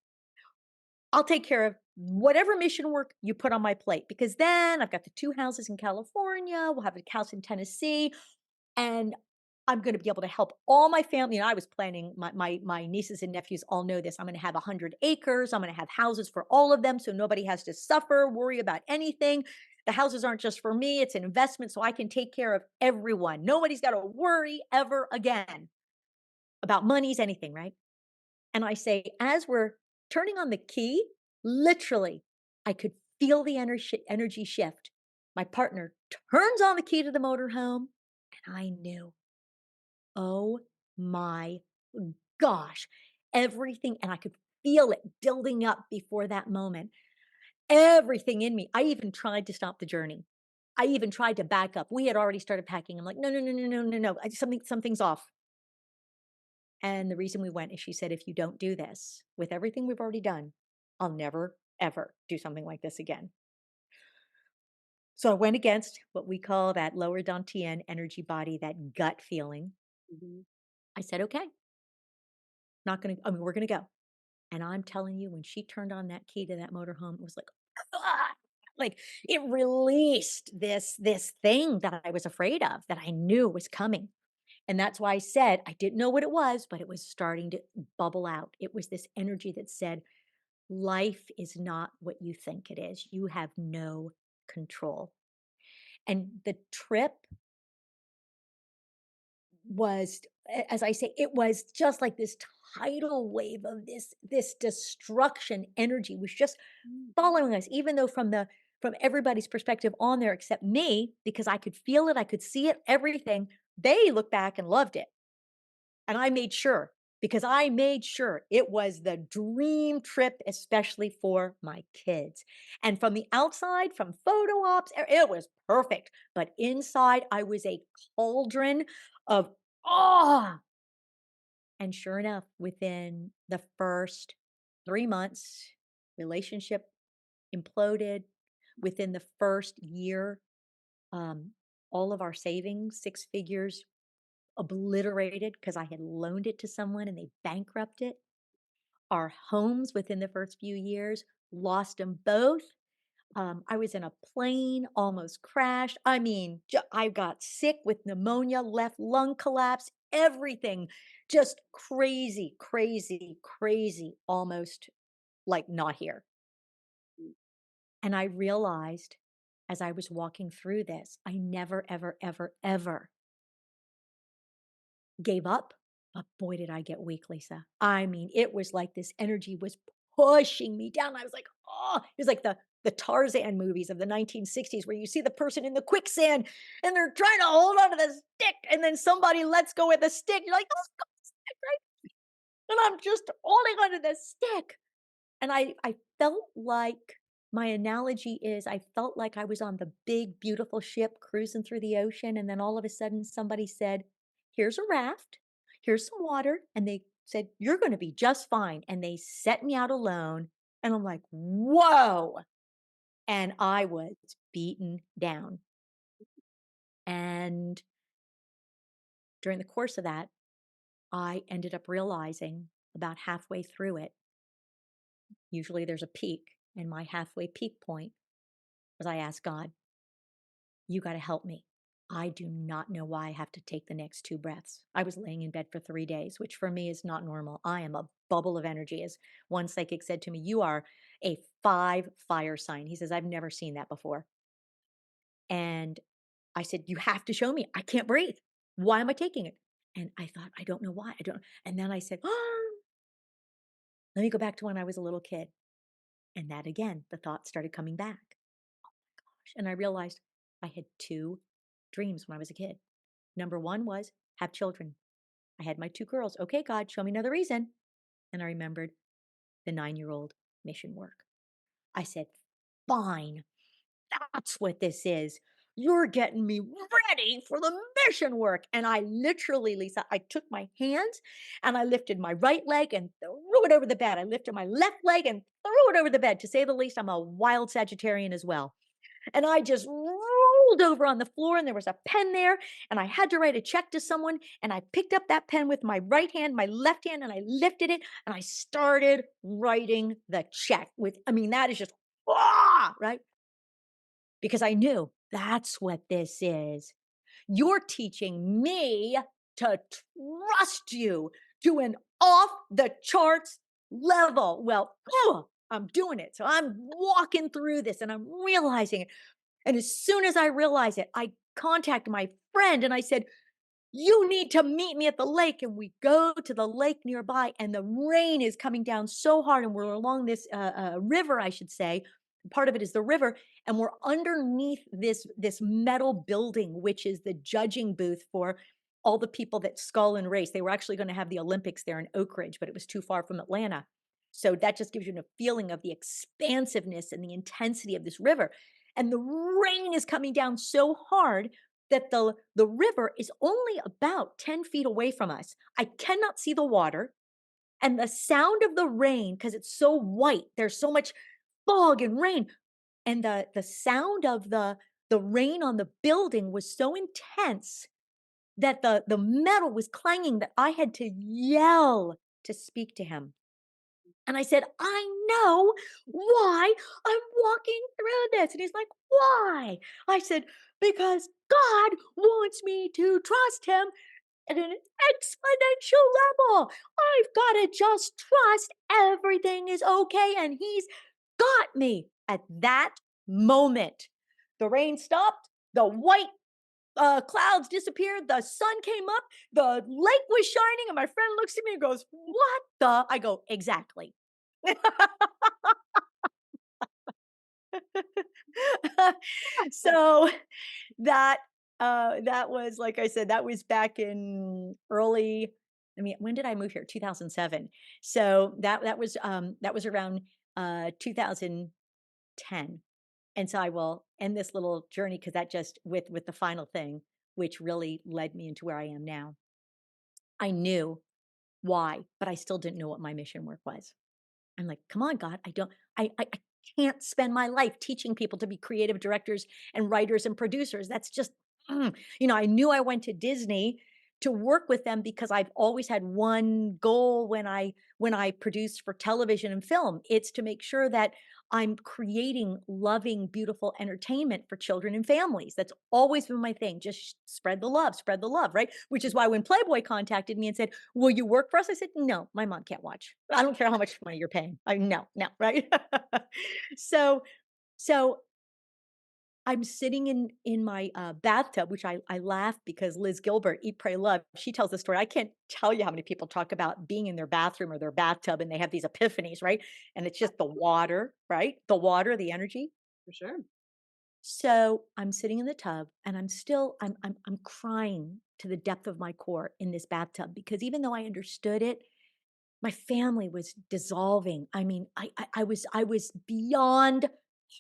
I'll take care of whatever mission work you put on my plate because then I've got the 2 houses in California, we'll have a house in Tennessee, and I'm gonna be able to help all my family." And I was planning my nieces and nephews all know this. I'm gonna have 100 acres. I'm gonna have houses for all of them so nobody has to suffer, worry about anything. The houses aren't just for me, it's an investment so I can take care of everyone. Nobody's gotta worry ever again about monies, anything, right? And I say, as we're turning on the key, literally, I could feel the energy shift. My partner turns on the key to the motorhome, and I knew, oh my gosh, everything. And I could feel it building up before that moment. Everything in me. I even tried to stop the journey. I even tried to back up. We had already started packing. I'm like, no, no, no, no, no, no, no. Something's off. And the reason we went is she said, if you don't do this with everything we've already done, I'll never, ever do something like this again. So I went against what we call that lower dantian energy body, that gut feeling. Mhm. I said, okay, not going to, I mean, we're going to go. And I'm telling you, when she turned on that key to that motorhome, it was like, "Ah!" Like it released this thing that I was afraid of, that I knew was coming. And that's why I said I didn't know what it was, but it was starting to bubble out. It was this energy that said, life is not what you think it is. You have no control. And the trip was, as I say, it was just like this tidal wave of this destruction energy was just Mm. following us, even though from everybody's perspective on there except me, because I could feel it, I could see it, everything. They looked back and loved it. And I made sure, because I made sure it was the dream trip, especially for my kids. And from the outside, from photo ops, it was perfect. But inside, I was a cauldron of awe. And sure enough, within the first 3 months, relationship imploded. Within the first year, um, all of our savings, 6 figures, obliterated because I had loaned it to someone and they bankrupted. Our homes within the first few years, lost them both. I was in a plane, almost crashed. I mean, I got sick with pneumonia, left lung collapse, everything just crazy, crazy, crazy, almost like not here. And I realized as I was walking through this, I never, ever, ever, ever gave up, but boy, did I get weak, Lisa. I mean, it was like this energy was pushing me down. I was like, oh, it was like the Tarzan movies of the 1960s where you see the person in the quicksand and they're trying to hold onto the stick and then somebody lets go of the stick. You're like, oh, stick, right? And I'm just holding onto the stick. And I felt like my analogy is I felt like I was on the big, beautiful ship cruising through the ocean, and then all of a sudden somebody said, "Here's a raft, here's some water," and they said, "You're gonna be just fine," and they set me out alone, and I'm like, "Whoa!" And I was beaten down. And during the course of that, I ended up realizing about halfway through it, usually there's a peak, and my halfway peak point was I asked God, you got to help me. I do not know why I have to take the next 2 breaths. I was laying in bed for 3 days, which for me is not normal. I am a bubble of energy. As one psychic said to me, you are a 5 fire sign. He says, I've never seen that before. And I said, you have to show me. I can't breathe. Why am I taking it? And I thought, I don't know why. I don't. And then I said, Let me go back to when I was a little kid. And that again, the thoughts started coming back. And I realized I had two dreams when I was a kid. Number one was have children. I had my two girls. Okay, God, show me another reason. And I remembered the 9-year old mission work. I said, fine, that's what this is. You're getting me ready for the mission work. And I literally, Lisa, I took my hands and I lifted my right leg and threw it over the bed. I lifted my left leg and threw it over the bed. To say the least, I'm a wild Sagittarian as well. And I just rolled over on the floor and there was a pen there and I had to write a check to someone and I picked up that pen with my right hand, my left hand, and I lifted it and I started writing the check with, I mean, that is just, right? Because I knew that's what this is. You're teaching me to trust you to an off the charts level. Well, I'm doing it. So I'm walking through this and I'm realizing it. And as soon as I realized it, I contacted my friend and I said, you need to meet me at the lake. And we go to the lake nearby, and the rain is coming down so hard. And we're along this river, I should say. Part of it is the river, and we're underneath this metal building, which is the judging booth for all the people that scull and race. They were actually going to have the Olympics there in Oak Ridge, but it was too far from Atlanta. So that just gives you a feeling of the expansiveness and the intensity of this river. And the rain is coming down so hard that the river is only about 10 feet away from us. I cannot see the water, and the sound of the rain, because it's so white, there's so much fog and rain, and the sound of the rain on the building was so intense that the metal was clanging that I had to yell to speak to him. And I said, I know why I'm walking through this. And he's like, why? I said, because God wants me to trust him at an exponential level. I've got to just trust everything is okay. And he's got me at that moment. The rain stopped. The white clouds disappeared. The sun came up. The lake was shining. And my friend looks at me and goes, what the? I go, exactly. So that that was, like I said, that was back in early, I mean, when did I move here? 2007. So that was around 2010. And so I will end this little journey because that just with the final thing, which really led me into where I am now. I knew why, but I still didn't know what my mission work was. I'm like, "Come on, God, I don't I can't spend my life teaching people to be creative directors and writers and producers. That's just I knew I went to Disney to work with them because I've always had one goal when I produce for television and film. It's to make sure that I'm creating loving, beautiful entertainment for children and families. That's always been my thing. Just spread the love, right? Which is why when Playboy contacted me and said, will you work for us? I said, no, my mom can't watch. I don't care how much money you're paying. No, no, right? so, so I'm sitting in my bathtub, which I laugh because Liz Gilbert, Eat, Pray, Love, she tells the story. I can't tell you how many people talk about being in their bathroom or their bathtub and they have these epiphanies, right? And it's just the water, right? The water, the energy. For sure. So I'm sitting in the tub and I'm crying to the depth of my core in this bathtub because even though I understood it, my family was dissolving. I mean, I was beyond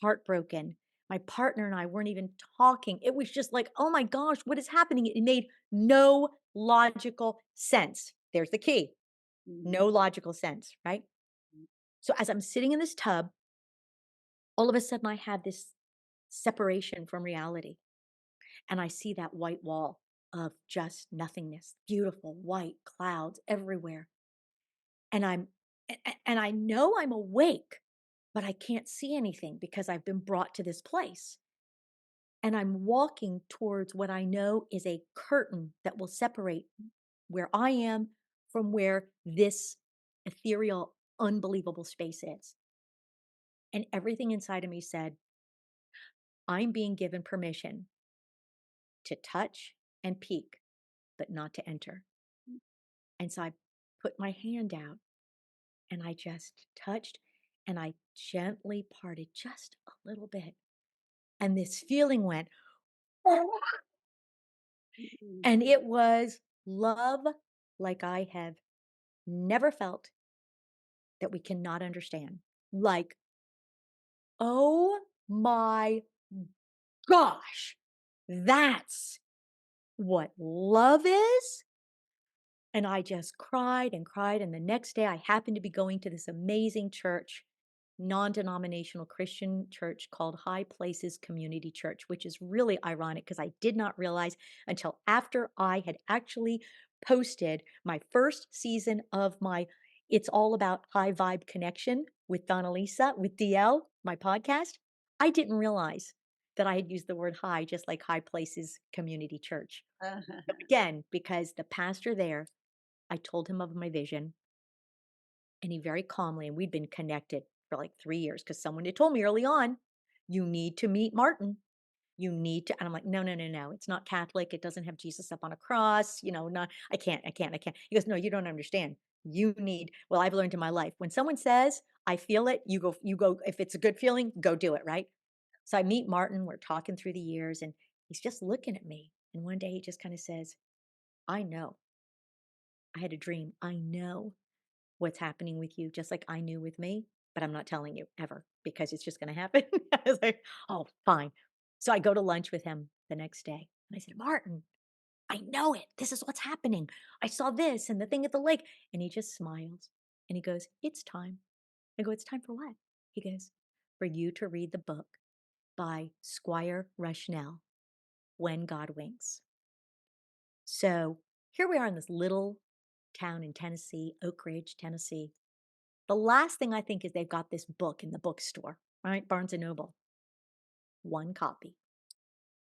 heartbroken. My partner and I weren't even talking. It was just like, "Oh my gosh, what is happening?" It made no logical sense. There's the key. Mhm. No logical sense, right? So as I'm sitting in this tub, all of a sudden I have this separation from reality, and I see that white wall of just nothingness, beautiful white clouds everywhere. And and I know I'm awake, but I can't see anything because I've been brought to this place. And I'm walking towards what I know is a curtain that will separate where I am from where this ethereal, unbelievable space is. And everything inside of me said, I'm being given permission to touch and peek, but not to enter. And so I put my hand out and I just touched and I gently parted just a little bit. And this feeling went, Mm. and it was love like I have never felt, that we cannot understand. Like, oh my gosh, that's what love is. And I just cried and cried. And the next day, I happened to be going to this amazing church, non denominational Christian church called High Places Community Church, which is really ironic because I did not realize until after I had actually posted my first season of my It's All About High Vibe Connection with Donna-Lisa, with DL, my podcast. I didn't realize that I had used the word high, just like High Places Community Church. Again, because the pastor there, I told him of my vision, and he very calmly, and we'd been connected for like 3 years because someone had told me early on, "You need to meet Martin. You need to," and I'm like, "No, no, no, no. It's not Catholic. It doesn't have Jesus up on a cross, not I can't." He goes, "No, you don't understand. You need," well, I've learned in my life, when someone says, "I feel it," you go, if it's a good feeling, go do it, right? So I meet Martin, we're talking through the years, and he's just looking at me, and one day he just kinda says, "I know. I had a dream. I know what's happening with you, just like I knew with me, but I'm not telling you ever because it's just going to happen." I was like, oh, fine. So I go to lunch with him the next day and I said, "Martin, I know it. This is what's happening. I saw this and the thing at the lake." And he just smiles and he goes, "It's time." I go, "It's time for what?" He goes, "For you to read the book by Squire Rushnell, When God Winks." So here we are in this little town in Tennessee, Oak Ridge, Tennessee. The last thing I think is they've got this book in the bookstore, right? Barnes& and Noble. One copy.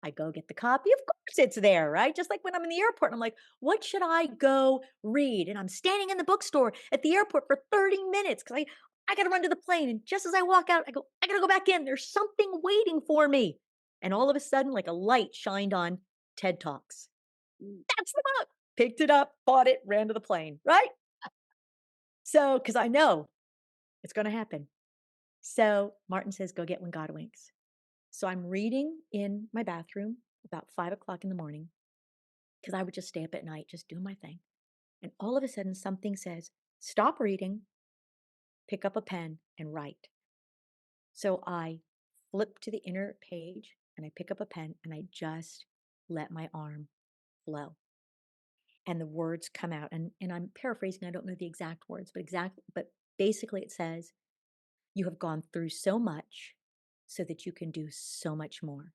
I go get the copy. Of course it's there, right? Just like when I'm in the airport, I'm like, what should I go read? And I'm standing in the bookstore at the airport for 30 minutes because I got to run to the plane. And just as I walk out, I go, I got to go back in. There's something waiting for me. And all of a sudden, like a light shined on TED Talks. That's the book. Picked it up, bought it, ran to the plane, right? So, because I know it's going to happen. So Martin says, "Go get When God Winks." So I'm reading in my bathroom about 5 o'clock in the morning because I would just stay up at night, just doing my thing. And all of a sudden, something says, "Stop reading, pick up a pen, and write." So I flip to the inner page and I pick up a pen and I just let my arm flow. And the words come out. And I'm paraphrasing, I don't know the exact words, but basically it says, "You have gone through so much so that you can do so much more.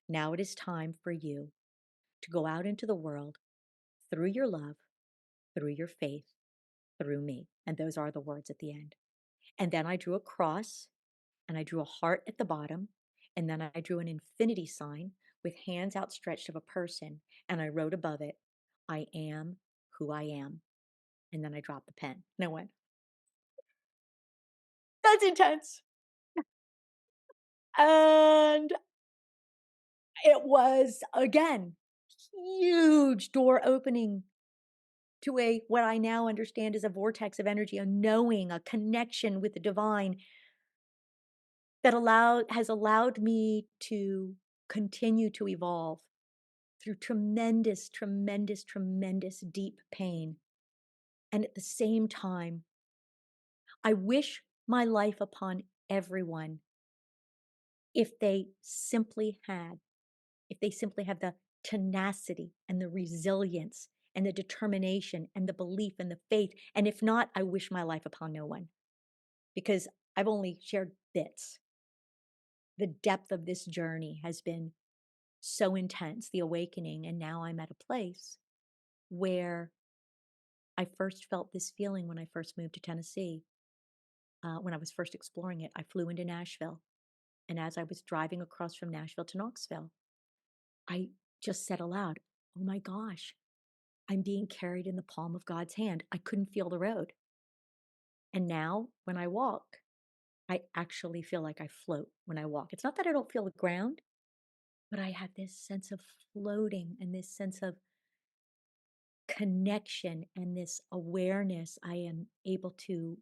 Now it is time for you to go out into the world through your love, through your faith, through me." And those are the words at the end. And then I drew a cross and I drew a heart at the bottom. And then I drew an infinity sign with hands outstretched of a person. And I wrote above it, "I am who I am." And then I dropped the pen and I went, that's intense. And it was, again, huge door opening to a what I now understand is a vortex of energy, a knowing, a connection with the divine that allowed me to continue to evolve through tremendous, tremendous, tremendous deep pain. And at the same time, I wish my life upon everyone if they simply had, if they simply have the tenacity and the resilience and the determination and the belief and the faith. And if not, I wish my life upon no one because I've only shared bits. The depth of this journey has been so intense, the awakening. And now I'm at a place where I first felt this feeling when I first moved to Tennessee. When I was first exploring it, I flew into Nashville. And as I was driving across from Nashville to Knoxville, I just said aloud, "Oh my gosh, I'm being carried in the palm of God's hand." I couldn't feel the road. And now when I walk, I actually feel like I float when I walk. It's not that I don't feel the ground, but I have this sense of floating and this sense of connection and this awareness. I am able to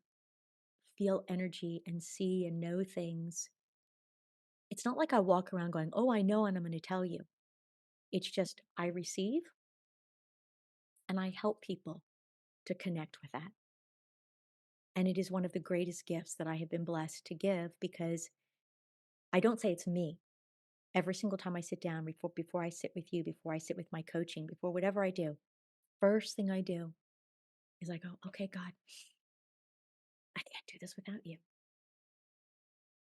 feel energy and see and know things. It's not like I walk around going, "Oh, I know, and I'm going to tell you." It's just I receive and I help people to connect with that. And it is one of the greatest gifts that I have been blessed to give because I don't say it's me. Every single time I sit down, before I sit with you, before I sit with my coaching, before whatever I do, first thing I do is I go, "Okay, God, I can't do this without you.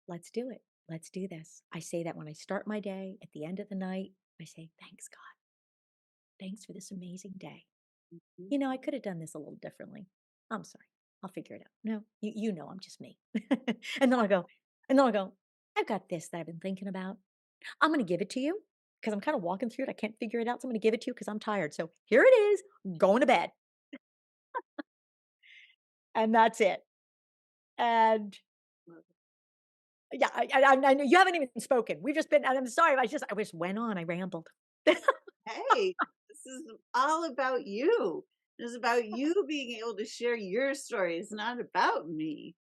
Let's do it. Let's do this." I say that when I start my day, at the end of the night, I say, "Thanks, God. Thanks for this amazing day. Mhm. You know, I could have done this a little differently. I'm sorry. I'll figure it out. No, you know I'm just me." and then I'll go, "I've got this that I've been thinking about. I'm gonna give it to you because I'm kind of walking through it. I can't figure it out. So I'm gonna give it to you because I'm tired. So here it is, going to bed." And that's it. And Love it. yeah, I know you haven't even spoken. We've just been, and I'm sorry, I just went on, I rambled. Hey, this is all about you. It's about you being able to share your story. It's not about me.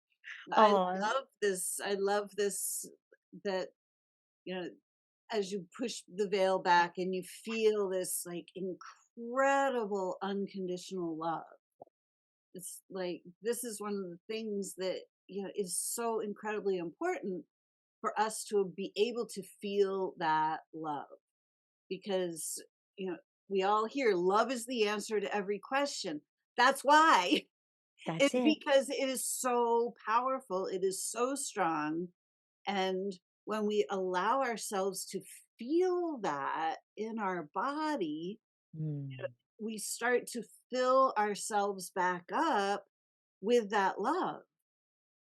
I Oh, I love this that, you know, as you push the veil back and you feel this like incredible unconditional love. It's like this is one of the things that, is so incredibly important for us to be able to feel that love because, you know, we all hear love is the answer to every question. That's why. that's It's it. because it is so powerful, it is so strong, and when we allow ourselves to feel that in our body, Mm, we start to fill ourselves back up with that love.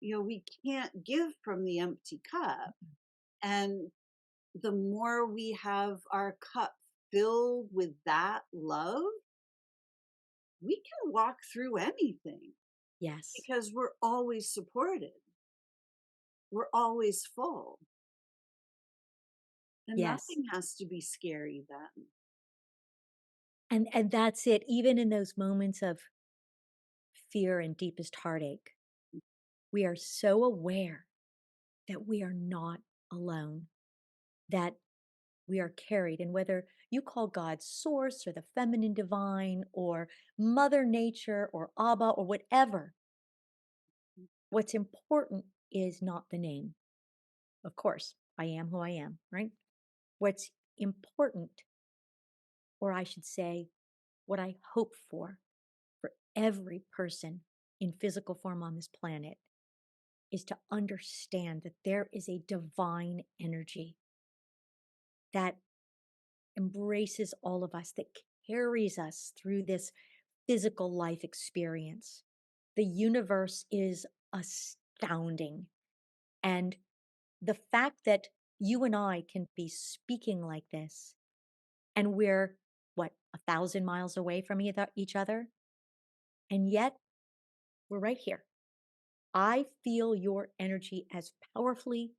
We can't give from the empty cup. And the more we have our cup filled with that love, we can walk through anything yes, because we're always supported. We're always full. And yes. nothing has to be scary then. And that's it. Even in those moments of fear and deepest heartache, we are so aware that we are not alone, that we are carried. And whether you call God source or the feminine divine or mother nature or Abba or whatever, what's important is not the name. Of course, I am who I am, right? What's important, or I should say, what I hope for every person in physical form on this planet, is to understand that there is a divine energy that embraces all of us, that carries us through this physical life experience. The universe is astounding. And the fact that you and I can be speaking like this, and we're what, 1,000 miles away from each other, and yet we're right here. I feel your energy as powerfully,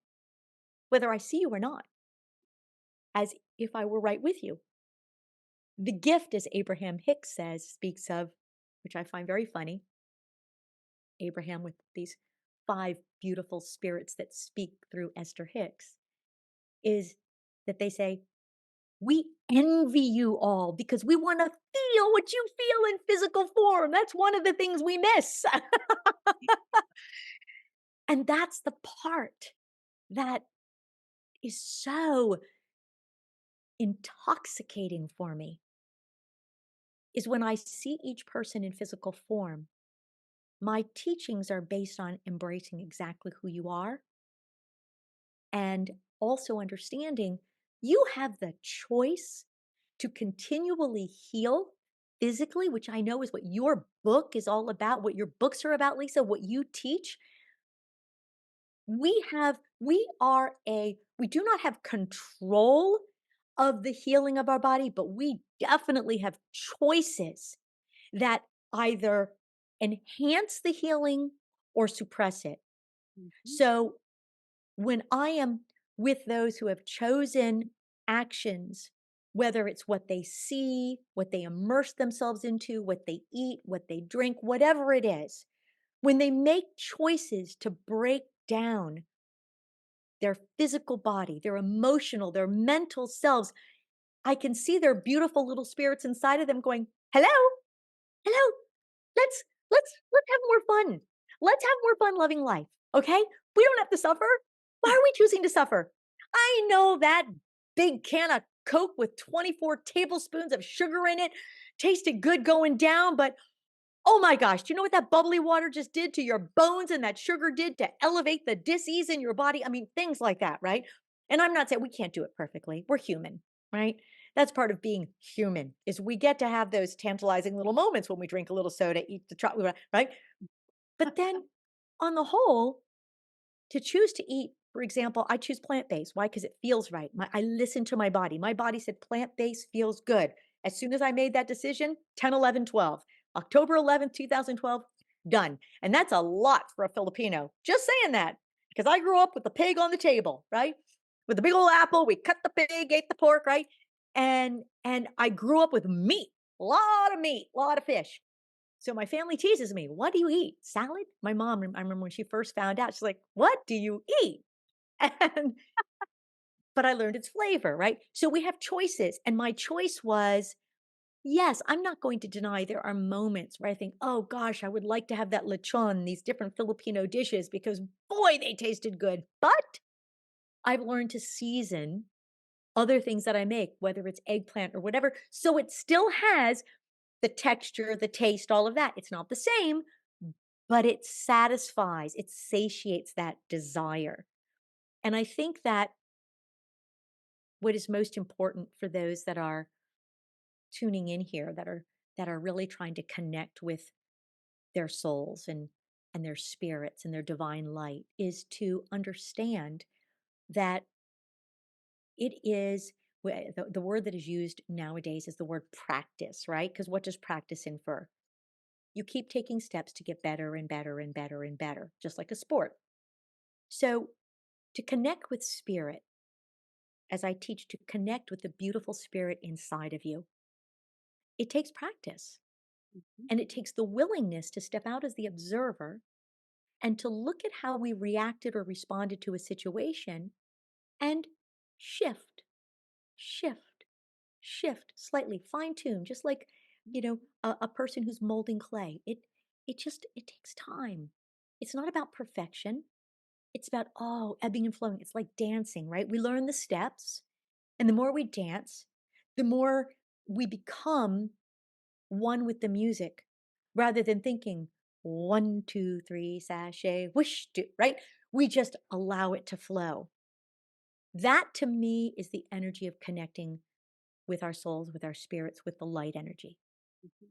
whether I see you or not, as if I were right with you. The gift, as Abraham Hicks says, speaks of, which I find very funny, Abraham with these 5 beautiful spirits that speak through Esther Hicks, is that they say, "We envy you all because we want to feel what you feel in physical form. That's one of the things we miss." And that's the part that is so intoxicating for me, is when I see each person in physical form. My teachings are based on embracing exactly who you are and also understanding you have the choice to continually heal physically, which I know is what your book is all about, what your books are about, Lisa, what you teach. We do not have control of the healing of our body, but we definitely have choices that either enhance the healing or suppress it. Mhm. So when I am with those who have chosen actions whether it's what they see, what they immerse themselves into, what they eat, what they drink, whatever it is, when they make choices to break down their physical body, their emotional, their mental selves, I can see their beautiful little spirits inside of them going, "Hello, hello, let's have more fun. Let's have more fun loving life, okay? We don't have to suffer. Why are we choosing to suffer? I know that big can of Coke with 24 tablespoons of sugar in it tasted good going down, but oh my gosh, do you know what that bubbly water just did to your bones and that sugar did to elevate the dis-ease in your body? I mean, things like that, right? And I'm not saying we can't do it perfectly. We're human, right? That's part of being human is we get to have those tantalizing little moments when we drink a little soda, eat the chocolate, right? But then on the whole, to choose to eat, for example, I choose plant-based. Why? Because it feels right. I listen to my body. My body said plant-based feels good. As soon as I made that decision, 10, 11, 12, October 11th, 2012, done. And that's a lot for a Filipino. Just saying that because I grew up with the pig on the table, right? With the big old apple, we cut the pig, ate the pork, right? And I grew up with meat, a lot of meat, a lot of fish. So my family teases me, "What do you eat? Salad?" My mom, I remember when she first found out, she's like, "What do you eat?" And but I learned its flavor, right? So we have choices, and my choice was, yes, I'm not going to deny there are moments where I think, "Oh gosh, I would like to have that lechon, these different Filipino dishes because boy, they tasted good." But I've learned to season other things that I make, whether it's eggplant or whatever, so it still has the texture, the taste, all of that. It's not the same, but it satisfies, it satiates that desire. And I think that what is most important for those that are tuning in here, that are really trying to connect with their souls and their spirits and their divine light is to understand that it is the word that is used nowadays is the word practice, right? Because what does practice infer? You keep taking steps to get better and better and better and better, just like a sport. So, to connect with spirit, as I teach to connect with the beautiful spirit inside of you, it takes practice Mhm. and it takes the willingness to step out as the observer and to look at how we reacted or responded to a situation and shift, shift, shift slightly, fine tune, just like, a person who's molding clay. It takes time. It's not about perfection. It's about, oh, ebbing and flowing. It's like dancing, right? We learn the steps, and the more we dance, the more we become one with the music rather than thinking, 1, 2, 3, sashay, whoosh, do, right? We just allow it to flow. That to me is the energy of connecting with our souls, with our spirits, with the light energy. Mhm.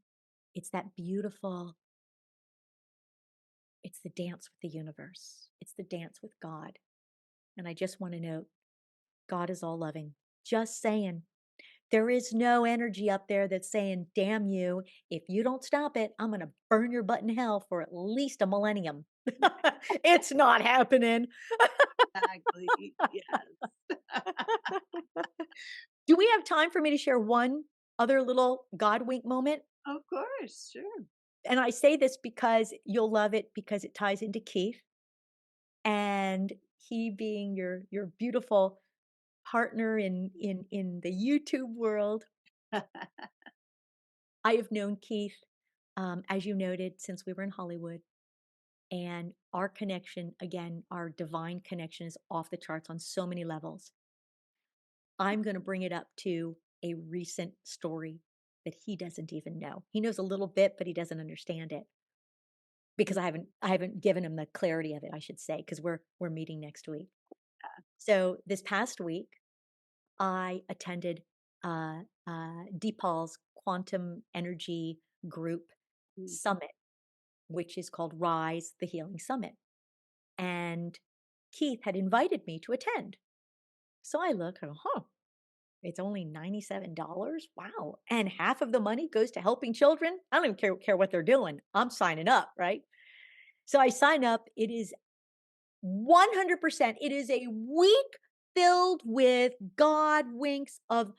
It's that beautiful, it's the dance with the universe, it's the dance with God. And I just want to note God is all loving. Just saying. There is no energy up there that's saying, "Damn you, if you don't stop it, I'm gonna burn your butt in hell for at least a millennium." It's not happening. Exactly. Yes. Do we have time for me to share one other little God wink moment? Of course, sure. And I say this because you'll love it because it ties into Keith and he being your beautiful partner in the YouTube world. I have known Keith, as you noted, since we were in Hollywood. And our connection, again, our divine connection is off the charts on so many levels. I'm going to bring it up to a recent story that he doesn't even know. He knows a little bit, but he doesn't understand it because I haven't given him the clarity of it, I should say, because we're meeting next week. So this past week, I attended Deepal's quantum energy group Mhm. summit, which is called Rise the Healing Summit. And Keith had invited me to attend. So I look, and, huh, it's only $97. Wow. And half of the money goes to helping children. I don't even care what they're doing. I'm signing up, right? So I sign up. It is 100%. It is a week filled with God winks of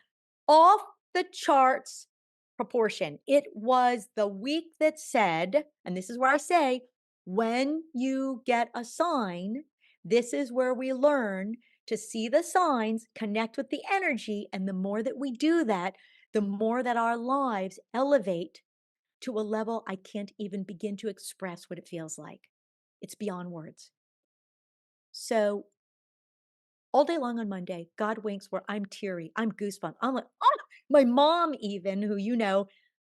off the charts proportion. It was the week that said, and this is where I say, when you get a sign, this is where we learn to see the signs, connect with the energy. And the more that we do that, the more that our lives elevate to a level I can't even begin to express what it feels like. It's beyond words. So all day long on Monday, God winks where I'm teary, I'm goosebump. I'm like, "Oh!" My mom even, who,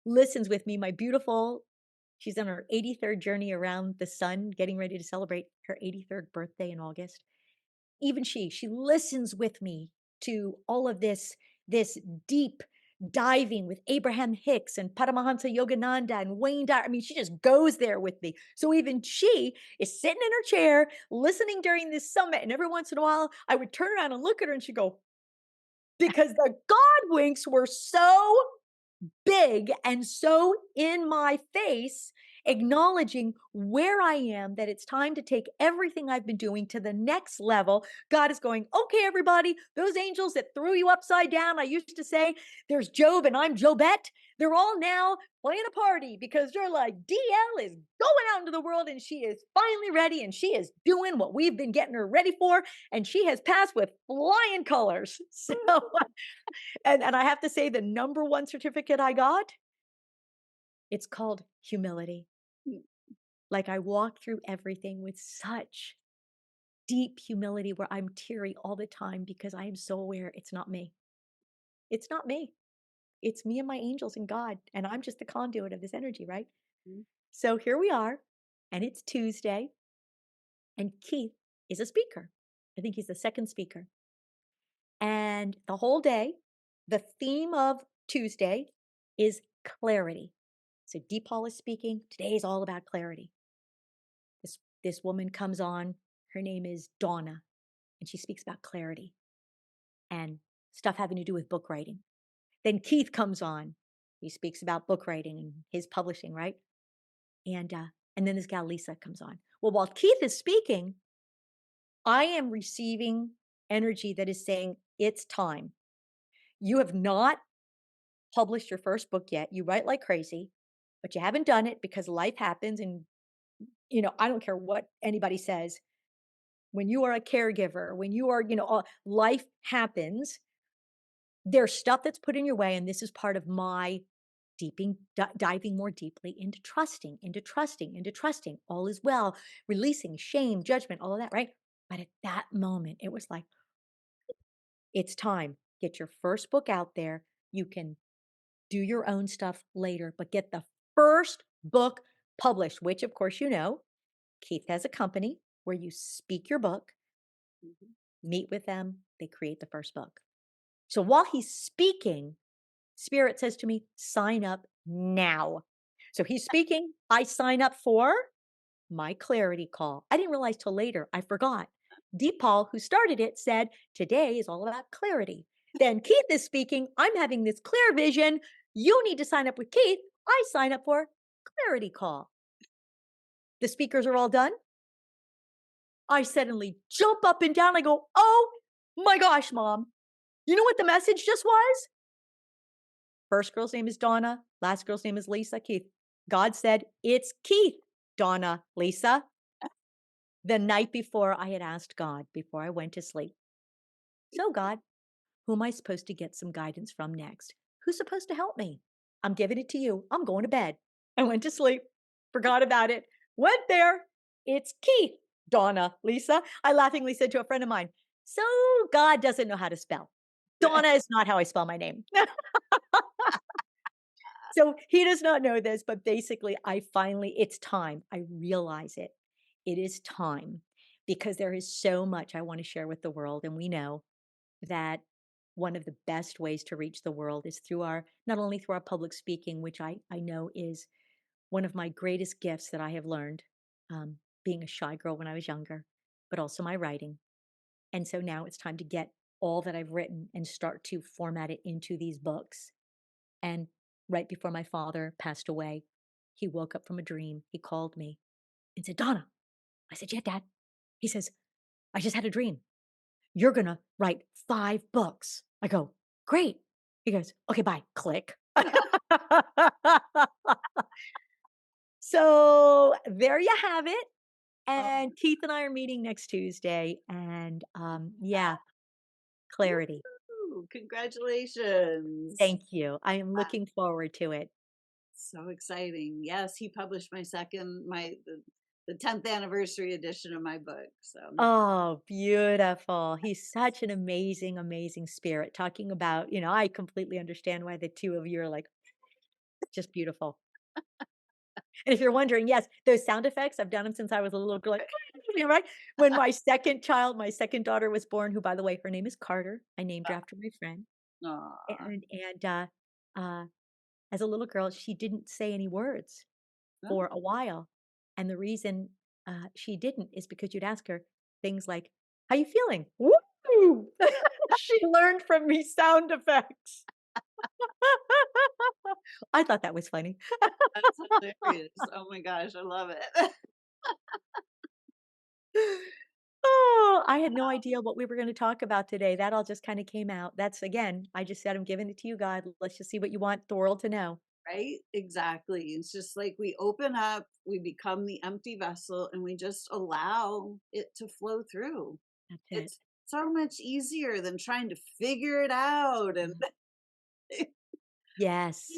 listens with me, my beautiful she's on her 83rd journey around the sun, getting ready to celebrate her 83rd birthday in August. Even she listens with me to all of this deep diving with Abraham Hicks and Paramahansa Yogananda and Wayne Dyer. I mean, she just goes there with me. So even she is sitting in her chair listening during this summit. And every once in a while, I would turn around and look at her and she'd go, because the God winks were so big and so in my face, acknowledging where I am, that it's time to take everything I've been doing to the next level. God is going, okay, everybody, those angels that threw you upside down. I used to say, there's Job and I'm Jobette. They're all now playing a party because they're like, DL is going out into the world and she is finally ready and she is doing what we've been getting her ready for. And she has passed with flying colors. So and I have to say the number one certificate I got, it's called humility. Mm, Like, I walk through everything with such deep humility where I'm teary all the time because I am so aware it's not me. It's not me. It's me and my angels and God, and I'm just the conduit of this energy, right? mm, So here we are, and it's Tuesday, and Keith is a speaker. I think he's the second speaker. And the whole day, the theme of Tuesday is clarity. So Deepal is speaking. Today is all about clarity. This woman comes on. Her name is Donna, and she speaks about clarity and stuff having to do with book writing. Then Keith comes on. He speaks about book writing and his publishing, right? And then this gal Lisa comes on. Well, while Keith is speaking, I am receiving energy that is saying it's time. You have not published your first book yet. You write like crazy, but you haven't done it because life happens. And, I don't care what anybody says. When you are a caregiver, when you are, life happens, there's stuff that's put in your way. And this is part of my diving more deeply into trusting, into trusting, into trusting. All is well, releasing shame, judgment, all of that, right? But at that moment, it was like, it's time. Get your first book out there. You can do your own stuff later, but get the first book published, which of course, Keith has a company where you speak your book, mhm. meet with them, they create the first book. So while he's speaking, Spirit says to me, sign up now. So he's speaking, I sign up for my clarity call. I didn't realize till later, I forgot. Deepal, who started it, said, today is all about clarity. Then Keith is speaking, I'm having this clear vision. You need to sign up with Keith. I sign up for clarity call. The speakers are all done. I suddenly jump up and down. I go, oh my gosh, mom. You know what the message just was? First girl's name is Donna. Last girl's name is Lisa. Keith. God said, it's Keith, Donna, Lisa. The night before, I had asked God before I went to sleep. So, God, who am I supposed to get some guidance from next? Who's supposed to help me? I'm giving it to you. I'm going to bed. I went to sleep, forgot about it, went there. It's Keith, Donna, Lisa. I laughingly said to a friend of mine, so God doesn't know how to spell. Donna is not how I spell my name. So he does not know this, but basically, it's time. I realize it. It is time because there is so much I want to share with the world. And we know that one of the best ways to reach the world is not only through our public speaking, which I know is one of my greatest gifts that I have learned, being a shy girl when I was younger, but also my writing. And so now it's time to get all that I've written and start to format it into these books. And right before my father passed away, he woke up from a dream. He called me and said, Donna. I said, yeah, Dad. He says, I just had a dream. You're going to write 5 books. I go, great. He goes, "Okay, bye." Click. So, there you have it, Oh, and Keith and I are meeting next Tuesday, and, yeah, clarity. woo! Congratulations. Thank you. I am looking forward to it. So exciting. Yes, he published my second my the 10th anniversary edition of my book. So, Oh, beautiful. He's such an amazing, amazing spirit talking about, I completely understand why the 2 of you are like, just beautiful. And if you're wondering, yes, those sound effects, I've done them since I was a little girl, like, right? When my second daughter was born, who, by the way, her name is Carter. I named her after my friend. aw. And as a little girl, she didn't say any words Oh, for a while. And the reason, she didn't is because you'd ask her things like, "How you feeling?" "Woo!" She learned from me sound effects. I thought that was funny. that's hilarious. Oh my gosh, I love it. Oh, I had no idea what we were gonna talk about today. That all just kinda came out. That's again, I just said, "I'm giving it to you, God. Let's just see what you want the world to know." Right? Exactly. It's just like we open up, we become the empty vessel, and we just allow it to flow through. That's it. It's so much easier than trying to figure it out and Mm. Yes,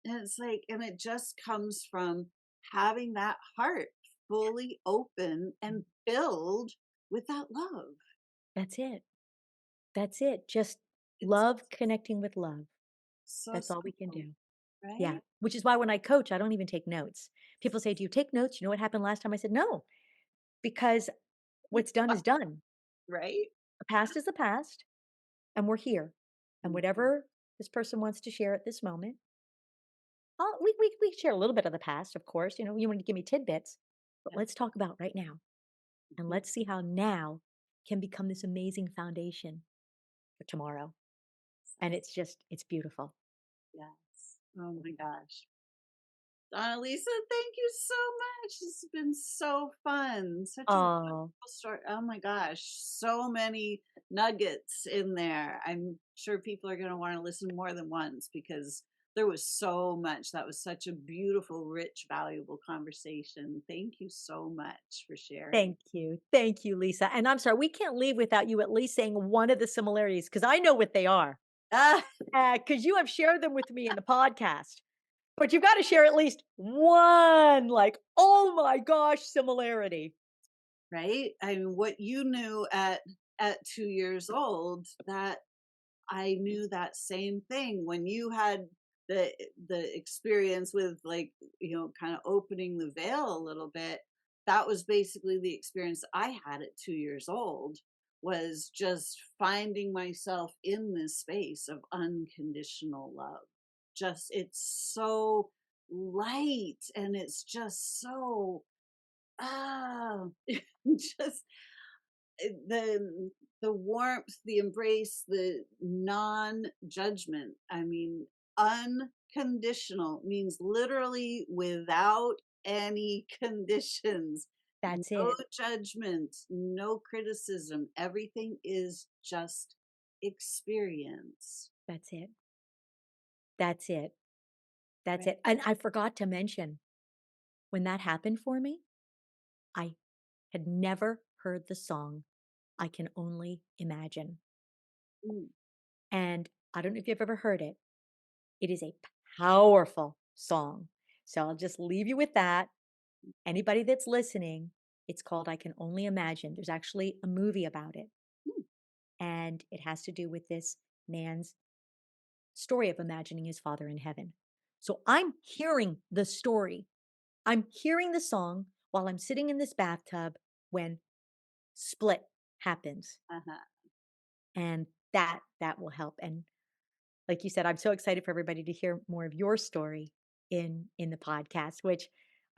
and it's like and it just comes from having that heart fully open and filled with that love. that's it. That's it. Just It's love connecting with love. so That's all we can simple, do. Yeah, right? which is why when I coach, I don't even take notes. People say, "Do you take notes? You know what happened last time?" I said, "No, because what's done is done. Right? The past is the past, and we're here. And Mhm. whatever this person wants to share at this moment, we share a little bit of the past, of course. You want to give me tidbits, but Yeah. let's talk about right now, and Mhm. let's see how now can become this amazing foundation for tomorrow." And it's beautiful. Yes. Oh my gosh. Donna-Lisa, thank you so much. This has been so fun. Such a wonderful Oh, story. Oh my gosh. So many nuggets in there. I'm sure people are going to want to listen more than once because there was so much. That was such a beautiful, rich, valuable conversation. Thank you so much for sharing. thank you. Thank you, Lisa. And I'm sorry, we can't leave without you at least saying one of the similarities because I know what they are. Ah, Because you have shared them with me in the podcast, but you've got to share at least one, like, oh my gosh, similarity. right? I mean, what you knew at 2 years old, that I knew that same thing when you had the experience with like, kind of opening the veil a little bit. That was basically the experience I had at 2 years old, was just finding myself in this space of unconditional love. Just it's so light and it's just so ah just the warmth, the embrace, the non-judgment. I mean, unconditional means literally without any conditions, That's no it. judgment, no criticism. Everything is just experience. That's it. That's it. That's Right? it. And I forgot to mention when that happened for me, I had never heard the song I Can Only Imagine. Mm, And I don't know if you've ever heard it. It is a powerful song. So I'll just leave you with that. Anybody that's listening, it's called I Can Only Imagine. There's actually a movie about it, mm, and it has to do with this man's story of imagining his father in heaven. So I'm hearing the story. I'm hearing the song while I'm sitting in this bathtub when split happens. uh-huh. And that will help. And like you said, I'm so excited for everybody to hear more of your story in the podcast, which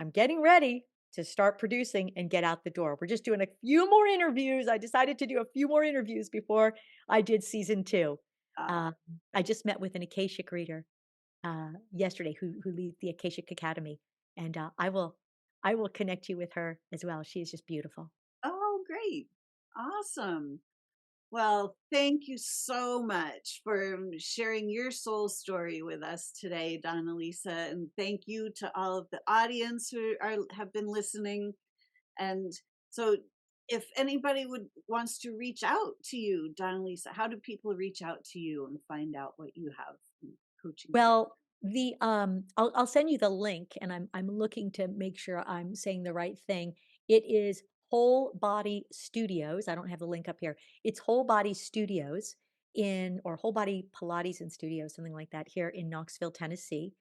I'm getting ready to start producing and get out the door. We're just doing a few more interviews. I decided to do a few more interviews before I did season 2. Uh, Uh, I just met with an Akashic reader yesterday who leads the Akashic Academy, and I will connect you with her as well. She is just beautiful. oh, great. Awesome. Well, thank you so much for sharing your soul story with us today, Donna-Lisa. And thank you to all of the audience who have been listening. And so if anybody would wants to reach out to you, Donna-Lisa, how do people reach out to you and find out what you have in coaching? Well, I'll send you the link, and I'm looking to make sure I'm saying the right thing. It is Whole Body Studios. I don't have the link up here. It's Whole Body Studios in or Whole Body Pilates and Studios, something like that, here in Knoxville, Tennessee.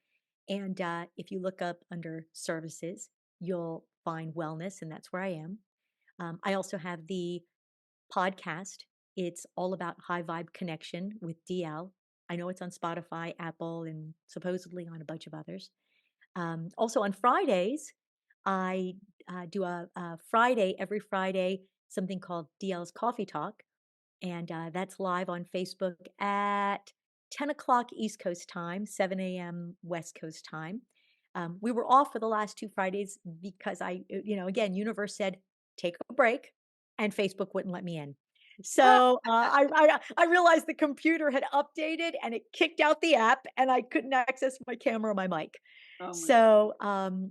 And if you look up under services, you'll find wellness, and that's where I am. I also have the podcast. It's all about high vibe connection with DL. I know it's on Spotify, Apple, and supposedly on a bunch of others. Also on Fridays, I do a Friday, every Friday, something called DL's Coffee Talk. And that's live on Facebook at 10 o'clock East Coast time, 7 a.m. West Coast time. We were off for the last 2 Fridays because again, universe said, take a break, and Facebook wouldn't let me in. So I realized the computer had updated and it kicked out the app, and I couldn't access my camera or my mic. Oh my God. So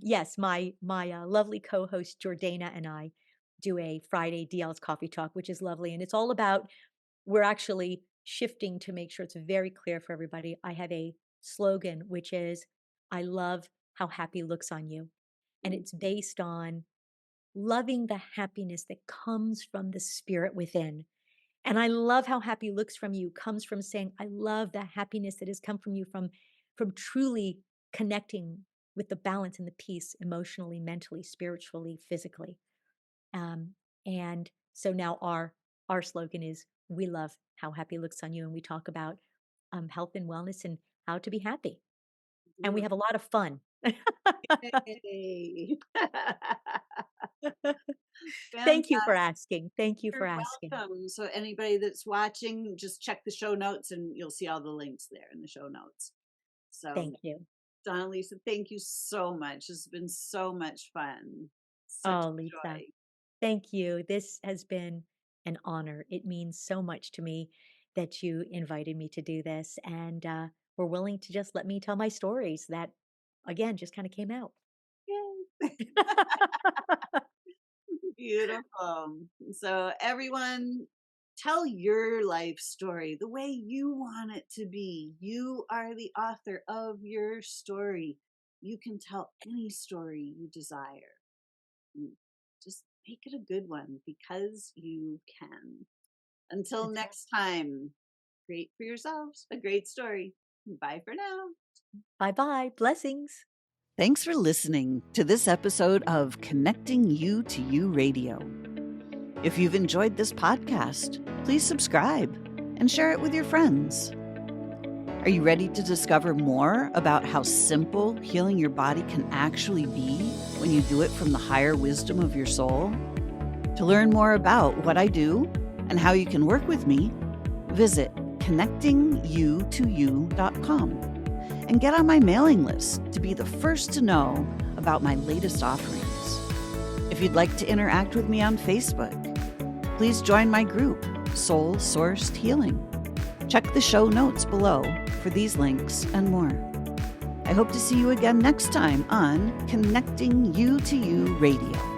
yes, my lovely co-host Jordana and I do a Friday DL's Coffee Talk, which is lovely, and it's all about we're actually shifting to make sure it's very clear for everybody. I have a slogan, which is, I love how happy looks on you. And it's based on loving the happiness that comes from the spirit within. And I love how happy looks from you comes from saying, I love the happiness that has come from you from truly connecting with the balance and the peace emotionally, mentally, spiritually, physically. Um, and so now our slogan is we love how happy looks on you, and we talk about health and wellness and how to be happy, and we have a lot of fun. Yay. Thank you for Fantastic. asking. Thank you for You're asking. welcome. So anybody that's watching, just check the show notes and you'll see all the links there in the show notes. So Thank you. Donna-Lisa, thank you so much. It's been so much fun. Such Oh, a Lisa, joy. thank you. This has been an honor. It means so much to me that you invited me to do this, and were willing to just let me tell my stories that, again, just kind of came out. Yay. Beautiful. So everyone, tell your life story the way you want it to be. You are the author of your story. You can tell any story you desire. Mm, just make it a good one because you can. Until That's right. next time, create for yourselves a great story. Bye for now. Bye bye. Blessings. Thanks for listening to this episode of Connecting You to You Radio. If you've enjoyed this podcast, please subscribe and share it with your friends. Are you ready to discover more about how simple healing your body can actually be when you do it from the higher wisdom of your soul? To learn more about what I do and how you can work with me, visit connectingyoutoyou.com and get on my mailing list to be the first to know about my latest offerings. If you'd like to interact with me on Facebook, please join my group, Soul Sourced Healing. Check the show notes below for these links and more. I hope to see you again next time on Connecting You to You Radio.